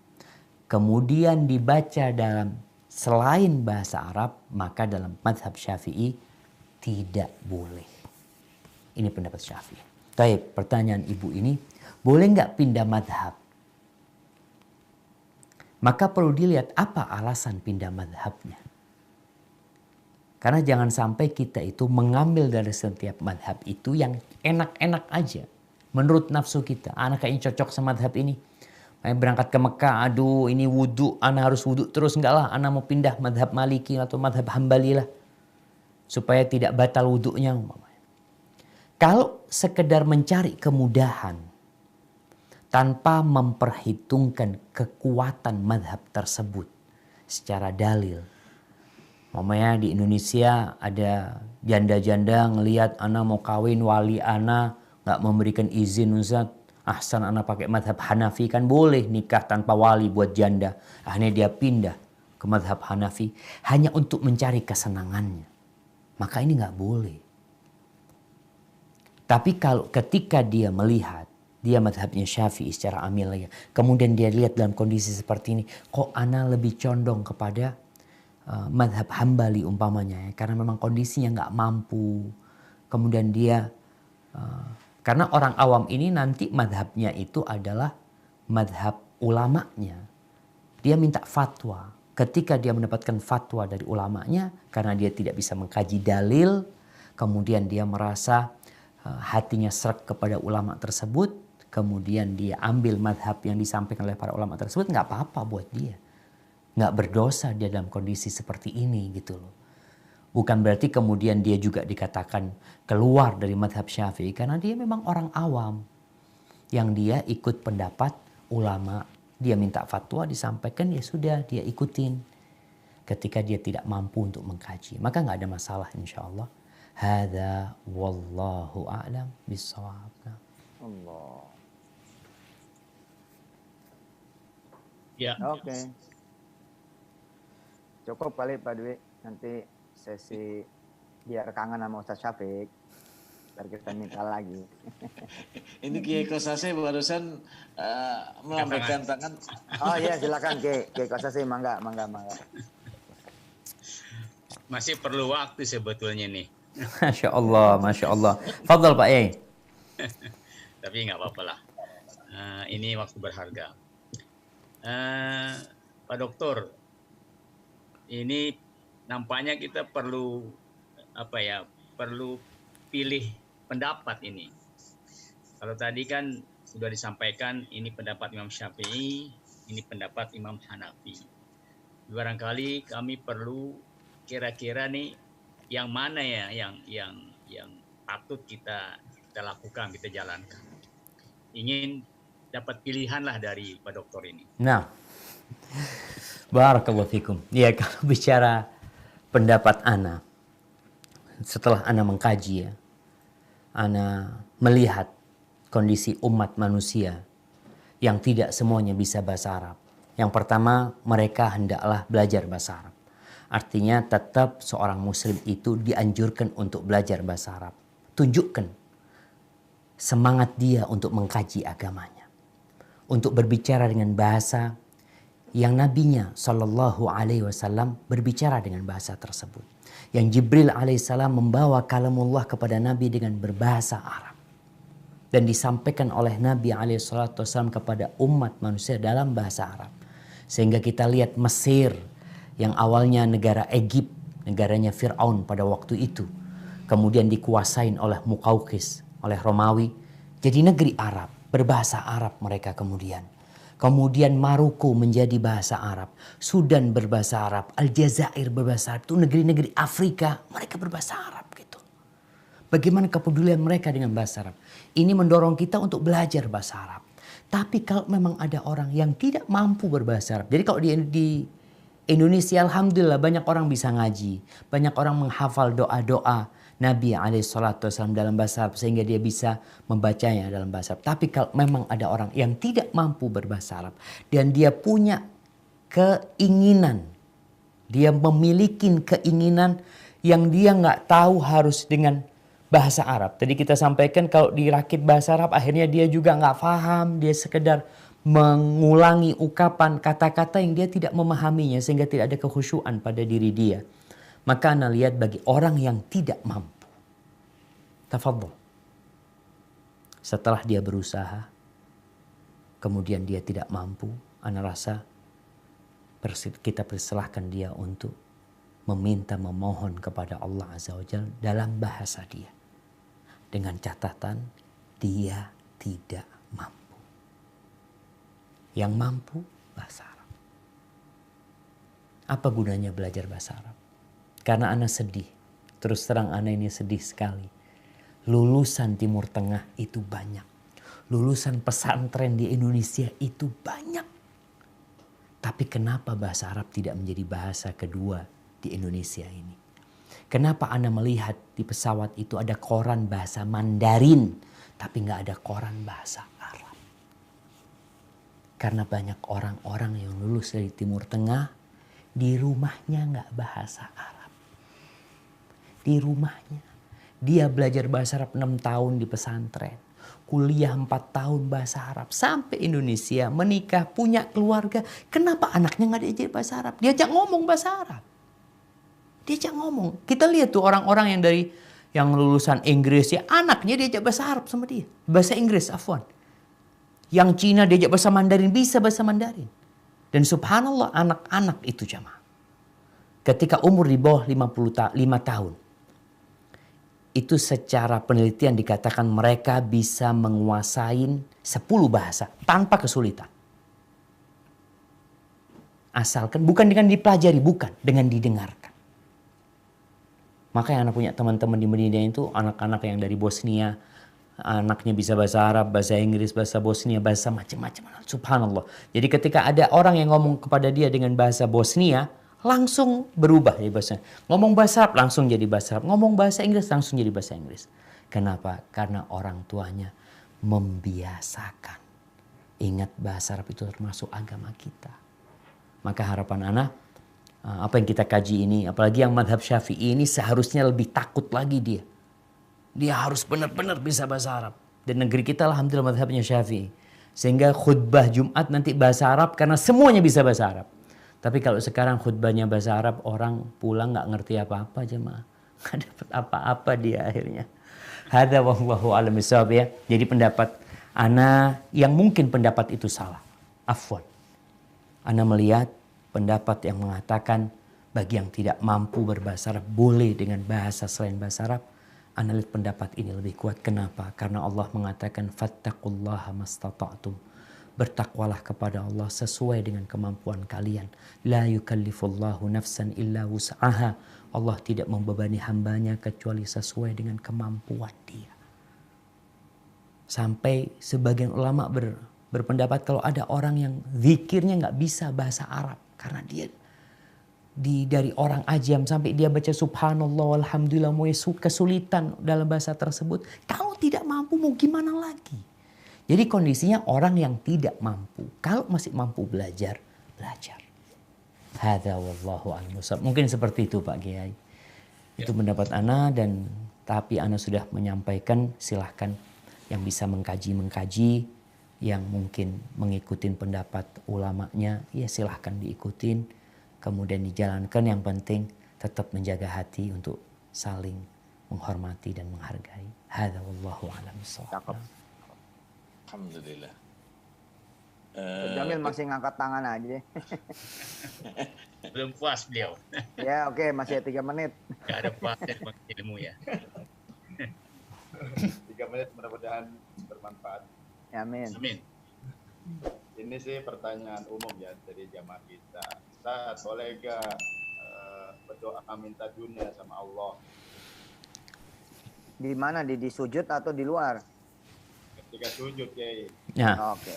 kemudian dibaca dalam selain bahasa Arab, maka dalam mazhab Syafi'i tidak boleh. Ini pendapat Syafi'i. Baik, pertanyaan ibu ini, boleh nggak pindah mazhab? Maka perlu dilihat apa alasan pindah mazhabnya. Karena jangan sampai kita itu mengambil dari setiap mazhab itu yang enak-enak aja. Menurut nafsu kita, anak kayaknya cocok sama madhab ini. Berangkat ke Mekah, aduh ini wudhu, anak harus wudhu terus. Enggak lah, anak mau pindah madhab Maliki atau madhab Hambali lah. Supaya tidak batal wudhunya. Kalau sekedar mencari kemudahan, tanpa memperhitungkan kekuatan madhab tersebut secara dalil. Mamanya di Indonesia ada janda-janda ngelihat anak mau kawin, wali anak nggak memberikan izin, Ustaz. Ahsan anak pakai madhab Hanafi, kan boleh nikah tanpa wali buat janda. Akhirnya dia pindah ke madhab Hanafi hanya untuk mencari kesenangannya. Maka ini nggak boleh. Tapi kalau ketika dia melihat dia madhabnya Syafi'i secara amilnya, kemudian dia lihat dalam kondisi seperti ini, kok anak lebih condong kepada madhab Hambali umpamanya ya, karena memang kondisinya nggak mampu. Kemudian dia karena orang awam ini nanti madhabnya itu adalah madhab ulamanya. Dia minta fatwa. Ketika dia mendapatkan fatwa dari ulamanya, karena dia tidak bisa mengkaji dalil, kemudian dia merasa hatinya srek kepada ulama tersebut, kemudian dia ambil madhab yang disampaikan oleh para ulama tersebut, nggak apa-apa buat dia. nggak berdosa dia dalam kondisi seperti ini gitu loh. Bukan berarti kemudian dia juga dikatakan keluar dari madhab Syafi'i, karena dia memang orang awam yang dia ikut pendapat ulama. Dia minta fatwa disampaikan, ya sudah dia ikutin. Ketika dia tidak mampu untuk mengkaji, maka nggak ada masalah insya Allah. Hadza wallahu a'lam bissawab. Allah. Ya. Oke. Cukup kali Pak Dwi. Nanti sesi biar kangen sama Ustaz Syafiq. Biar kita minta lagi. Ini Kiai Kosase barusan melambaikan tangan. Oh iya, silakan Kiai Kosase, mangga. Masih perlu waktu sebetulnya nih. Masya Allah, Masya Allah. Fadal Pak Yai. Tapi nggak apa-apa lah. Ini waktu berharga. Pak Dokter, ini nampaknya kita perlu perlu pilih pendapat ini. Kalau tadi kan sudah disampaikan ini pendapat Imam Syafi'i, ini pendapat Imam Hanafi. Barangkali kami perlu kira-kira nih yang mana ya yang patut kita lakukan, kita jalankan. Ingin dapat pilihan lah dari Pak Dokter ini. Nah, barakallahu fikum. Ya, kalau bicara pendapat ana, setelah ana mengkaji ya, ana melihat kondisi umat manusia yang tidak semuanya bisa bahasa Arab. Yang pertama, mereka hendaklah belajar bahasa Arab. Artinya tetap seorang muslim itu dianjurkan untuk belajar bahasa Arab. Tunjukkan semangat dia untuk mengkaji agamanya. Untuk berbicara dengan bahasa yang nabinya Shallallahu Alaihi Wasallam berbicara dengan bahasa tersebut. Yang Jibril alaihissalam membawa kalamullah kepada Nabi dengan berbahasa Arab. Dan disampaikan oleh Nabi alaihissalam kepada umat manusia dalam bahasa Arab. Sehingga kita lihat Mesir yang awalnya negara Egypt, negaranya Fir'aun pada waktu itu. Kemudian dikuasain oleh Muqawqis, oleh Romawi. Jadi negeri Arab, berbahasa Arab mereka kemudian. Kemudian Maroko menjadi bahasa Arab. Sudan berbahasa Arab. Aljazair berbahasa Arab. Itu negeri-negeri Afrika, mereka berbahasa Arab gitu. Bagaimana kepedulian mereka dengan bahasa Arab. Ini mendorong kita untuk belajar bahasa Arab. Tapi kalau memang ada orang yang tidak mampu berbahasa Arab. Jadi kalau di Indonesia alhamdulillah banyak orang bisa ngaji. Banyak orang menghafal doa-doa Nabi SAW dalam bahasa Arab sehingga dia bisa membacanya dalam bahasa Arab. Tapi kalau memang ada orang yang tidak mampu berbahasa Arab dan dia punya keinginan, dia memiliki keinginan yang dia nggak tahu harus dengan bahasa Arab. Tadi kita sampaikan kalau dirakit bahasa Arab akhirnya dia juga nggak paham, dia sekedar mengulangi ucapan kata-kata yang dia tidak memahaminya sehingga tidak ada kekhusyuan pada diri dia. Maka anda lihat bagi orang yang tidak mampu. Tafadhol. Setelah dia berusaha, kemudian dia tidak mampu, anda rasa kita persilahkan dia untuk meminta, memohon kepada Allah Azza wa Jalla dalam bahasa dia. Dengan catatan, dia tidak mampu. Yang mampu, bahasa Arab. Apa gunanya belajar bahasa Arab? Karena ana sedih. Terus terang ana ini sedih sekali. Lulusan Timur Tengah itu banyak. Lulusan pesantren di Indonesia itu banyak. Tapi kenapa bahasa Arab tidak menjadi bahasa kedua di Indonesia ini? Kenapa ana melihat di pesawat itu ada koran bahasa Mandarin. Tapi nggak ada koran bahasa Arab. Karena banyak orang-orang yang lulus dari Timur Tengah. Di rumahnya nggak bahasa Arab. Di rumahnya. Dia belajar bahasa Arab 6 tahun di pesantren. Kuliah 4 tahun bahasa Arab. Sampai Indonesia menikah, punya keluarga. Kenapa anaknya nggak diajar bahasa Arab? Diajak ngomong bahasa Arab. Diajak ngomong. Kita lihat tuh orang-orang yang lulusan Inggris ya. Anaknya diajak bahasa Arab sama dia. Bahasa Inggris, afwan. Yang Cina diajak bahasa Mandarin, bisa bahasa Mandarin. Dan subhanallah anak-anak itu jamaah. Ketika umur di bawah 5 tahun. Itu secara penelitian dikatakan mereka bisa menguasai 10 bahasa tanpa kesulitan. Asalkan bukan dengan dipelajari, bukan, dengan didengarkan. Makanya anak punya teman-teman di Medina itu anak-anak yang dari Bosnia, anaknya bisa bahasa Arab, bahasa Inggris, bahasa Bosnia, bahasa macam-macam. Subhanallah. Jadi ketika ada orang yang ngomong kepada dia dengan bahasa Bosnia, langsung berubah jadi bahasa. Ngomong bahasa Arab langsung jadi bahasa Arab. Ngomong bahasa Inggris langsung jadi bahasa Inggris. Kenapa? Karena orang tuanya membiasakan. Ingat bahasa Arab itu termasuk agama kita. Maka harapan anak, apa yang kita kaji ini, apalagi yang madhab Syafi'i ini seharusnya lebih takut lagi dia. Dia harus benar-benar bisa bahasa Arab. Dan negeri kita alhamdulillah madhabnya Syafi'i. Sehingga khutbah Jumat nanti bahasa Arab karena semuanya bisa bahasa Arab. Tapi kalau sekarang khutbahnya bahasa Arab, orang pulang nggak ngerti apa-apa jemaah. Nggak dapat apa-apa dia akhirnya. Hadza wallahu a'lam bishawab ya. Jadi pendapat ana yang mungkin pendapat itu salah. Afwan. Ana melihat pendapat yang mengatakan bagi yang tidak mampu berbahasa Arab boleh dengan bahasa selain bahasa Arab. Ana lihat pendapat ini lebih kuat. Kenapa? Karena Allah mengatakan fattaqullaha mastata'tum. Bertakwalah kepada Allah sesuai dengan kemampuan kalian. La yukallifullahu nafsan illa wus'aha. Allah tidak membebani hambanya kecuali sesuai dengan kemampuan dia. Sampai sebagian ulama berpendapat kalau ada orang yang zikirnya nggak bisa bahasa Arab. Karena dia dari orang ajam sampai dia baca subhanallah walhamdulillah mau kesulitan dalam bahasa tersebut. Kalau tidak mampu mau gimana lagi? Jadi kondisinya orang yang tidak mampu. Kalau masih mampu belajar. Hadza wallahu a'lam. Mungkin seperti itu Pak Kiai. Itu pendapat ana dan tapi ana sudah menyampaikan, silahkan yang bisa mengkaji yang mungkin mengikuti pendapat ulamanya ya silahkan diikutin. Kemudian dijalankan, yang penting tetap menjaga hati untuk saling menghormati dan menghargai. Hadza wallahu a'lam bishawab. Alhamdulillah. Jamil masih ngangkat tangan aja deh. Belum puas beliau. Ya oke, masih 3 menit. Gak ada puasnya ilmu ya. 3 menit mudah-mudahan bermanfaat. Amin. Amin. Ini sih pertanyaan umum ya dari jamaah kita. Ustaz, boleh gak berdoa minta dunia sama Allah? Di mana? Di sujud atau di luar? Ketika sujud, Kiai. Nah, Oke.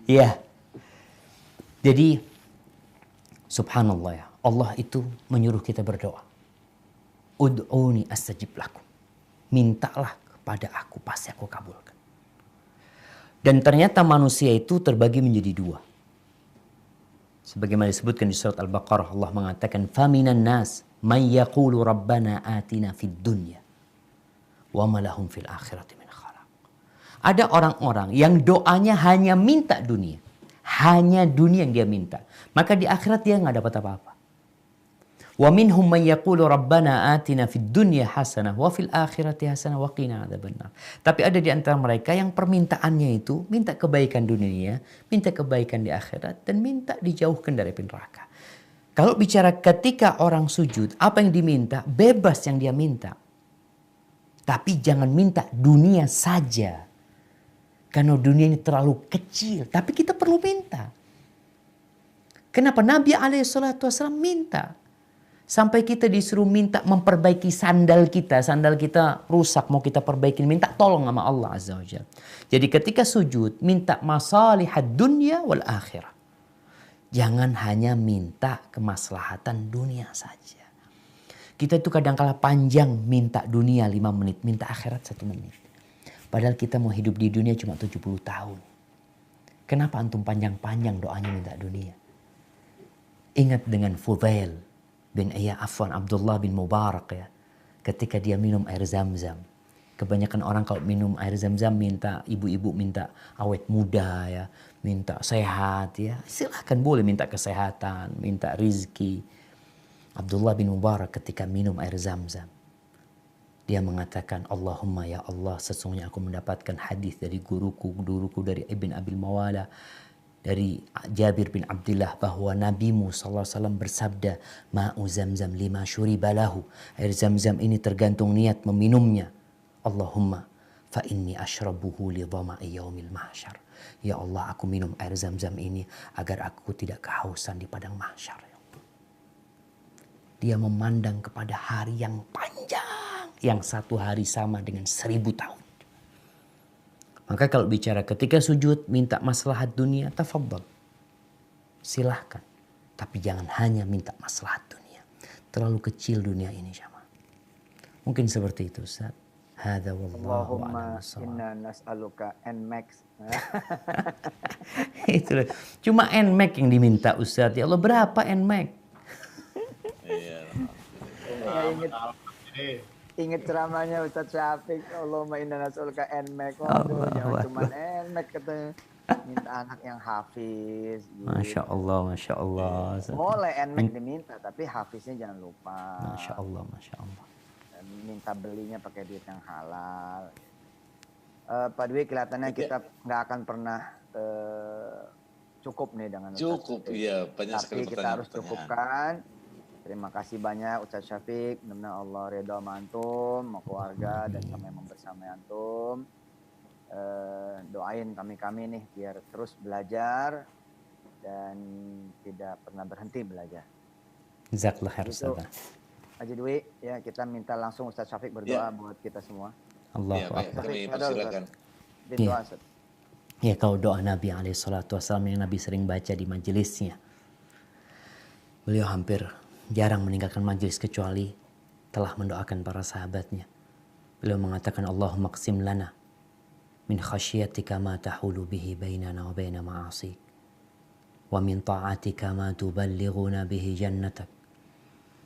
iya. Jadi subhanallah ya, Allah itu menyuruh kita berdoa. Ud'uni astajib lakum. Mintalah kepada aku, pasti aku kabulkan. Dan ternyata manusia itu terbagi menjadi 2. Sebagaimana disebutkan di surat Al-Baqarah, Allah mengatakan, "Faminan nas may yaqulu rabbana atina fid dunya wa ma lahum fil akhirati min khalaq." Ada orang-orang yang doanya hanya minta dunia. Hanya dunia yang dia minta. Maka di akhirat dia nggak dapat apa-apa. Wa minhum man yaqulu rabbana atina fid dunya hasanah wa fil akhirati hasanah wa qina adzabannar. Tapi ada di antara mereka yang permintaannya itu minta kebaikan dunia, minta kebaikan di akhirat dan minta dijauhkan dari api neraka. Kalau bicara ketika orang sujud, apa yang diminta? Bebas yang dia minta. Tapi jangan minta dunia saja. Karena dunia ini terlalu kecil. Tapi kita perlu minta. Kenapa? Nabi SAW minta. Sampai kita disuruh minta memperbaiki sandal kita. Sandal kita rusak, mau kita perbaikin. Minta tolong sama Allah Azza wa Jalla. Jadi ketika sujud, minta masalihad dunya wal akhirah. Jangan hanya minta kemaslahatan dunia saja. Kita itu kadang-kala panjang minta dunia 5 menit. Minta akhirat 1 menit. Padahal kita mau hidup di dunia cuma 70 tahun. Kenapa antum panjang-panjang doanya minta dunia? Ingat dengan Fudail bin Abdullah bin Mubarak ya. Ketika dia minum air zam-zam. Kebanyakan orang kalau minum air zam-zam minta, ibu-ibu minta awet muda ya. Minta sehat ya. Silahkan boleh minta kesehatan, minta rizki. Abdullah bin Mubarak ketika minum air zam-zam. Dia mengatakan, Allahumma ya Allah, sesungguhnya aku mendapatkan hadis dari guruku dari Ibn Abil Mawala, dari Jabir bin Abdullah bahwa Nabimu SAW bersabda, Ma'u zamzam lima syuriba lahu. Air zam-zam ini tergantung niat meminumnya. Allahumma fa inni ashrabuhu li dhama'i yaumil mahsyar. Ya Allah, aku minum air zam-zam ini agar aku tidak kehausan di padang mahsyar. Ya Allah. Dia memandang kepada hari yang panjang, yang satu hari sama dengan 1000 tahun. Maka kalau bicara ketika sujud minta maslahat dunia, tafadhal. Silahkan. Tapi jangan hanya minta maslahat dunia. Terlalu kecil dunia ini, jamaah. Mungkin seperti itu, Ustaz. Hadza wallahu a'lam Allahumma bissawab. inna nas'aluka NMAX. Itu cuma NMAX yang diminta, Ustaz. Ya Allah, berapa NMAX? Iya. Ingat ceramahnya Ustaz Syafiq, Allahumma inna nas'aluka NMAX. Waduh, jangan cuma NMAX katanya. Minta anak yang hafiz. Gitu. Masya Allah, Masya Allah. Boleh NMAX diminta, tapi hafiznya jangan lupa. Masya Allah, Masya Allah. Dan minta belinya pakai duit yang halal. Pak Dwi, kelihatannya kita nggak akan pernah cukup nih dengan Ustaz Cukup, Syafiq. iya. Banyak sekali Tapi kita pertanyaan. harus cukupkan. Terima kasih banyak Ustaz Syafiq. Mudah-mudahan Allah ridha sama antum, sama keluarga, dan kami yang bersama antum. Doain kami nih biar terus belajar dan tidak pernah berhenti belajar. Jazakallah khair, Itu Ustaz. Haji Dwi, ya kita minta langsung Ustaz Syafiq berdoa buat kita semua. Allahu Iya, baik. Akbar. Kami Ustaz. persilakan. Din Iya. doa, Ustaz. Ya, kalau doa Nabi SAW yang Nabi sering baca di majelisnya. Beliau hampir jarang meninggalkan majelis kecuali telah mendoakan para sahabatnya. Beliau mengatakan, Allahumma qsim lana min khasyiatika ma tahulu bihi bainana wa baina ma'asik. Wa min ta'atika ma tuballighuna bihi jannatak.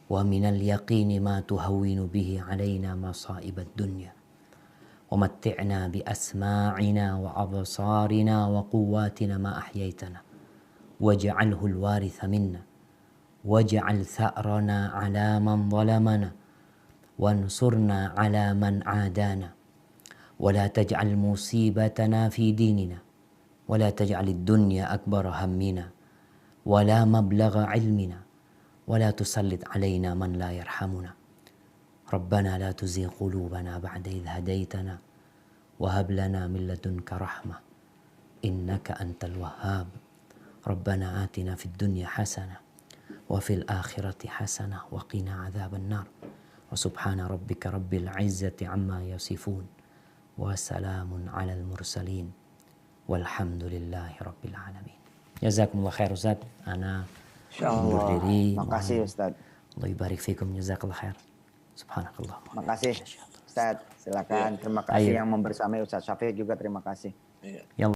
Wa min al-yaqini ma tuhawwinu bihi alaina masa'ibad dunya. ومتعنا بأسماعنا وأبصارنا وقواتنا ما أحييتنا واجعله الوارث منا واجعل ثأرنا على من ظلمنا وانصرنا على من عادانا ولا تجعل مصيبتنا في ديننا ولا تجعل الدنيا أكبر همنا ولا مبلغ علمنا ولا تسلط علينا من لا يرحمنا ربنا لا تزغ قلوبنا بعد إذ هديتنا وهب لنا من لدنك رحمة إنك أنت الوهاب ربنا آتنا في الدنيا حسنة وفي الآخرة حسنة وقنا عذاب النار وسبحان ربك رب العزة عما يصفون وسلام على المرسلين والحمد لله رب العالمين. جزاكم الله خير Ustaz. Ana undur diri. Makasih Ustaz. Allah barik fikum, jazakallah khair. Subhanakallah. Makasih Ustaz. Silakan. Terima kasih yang membersamai Ustaz Syafiq juga terima kasih. Iya. Ya Allah.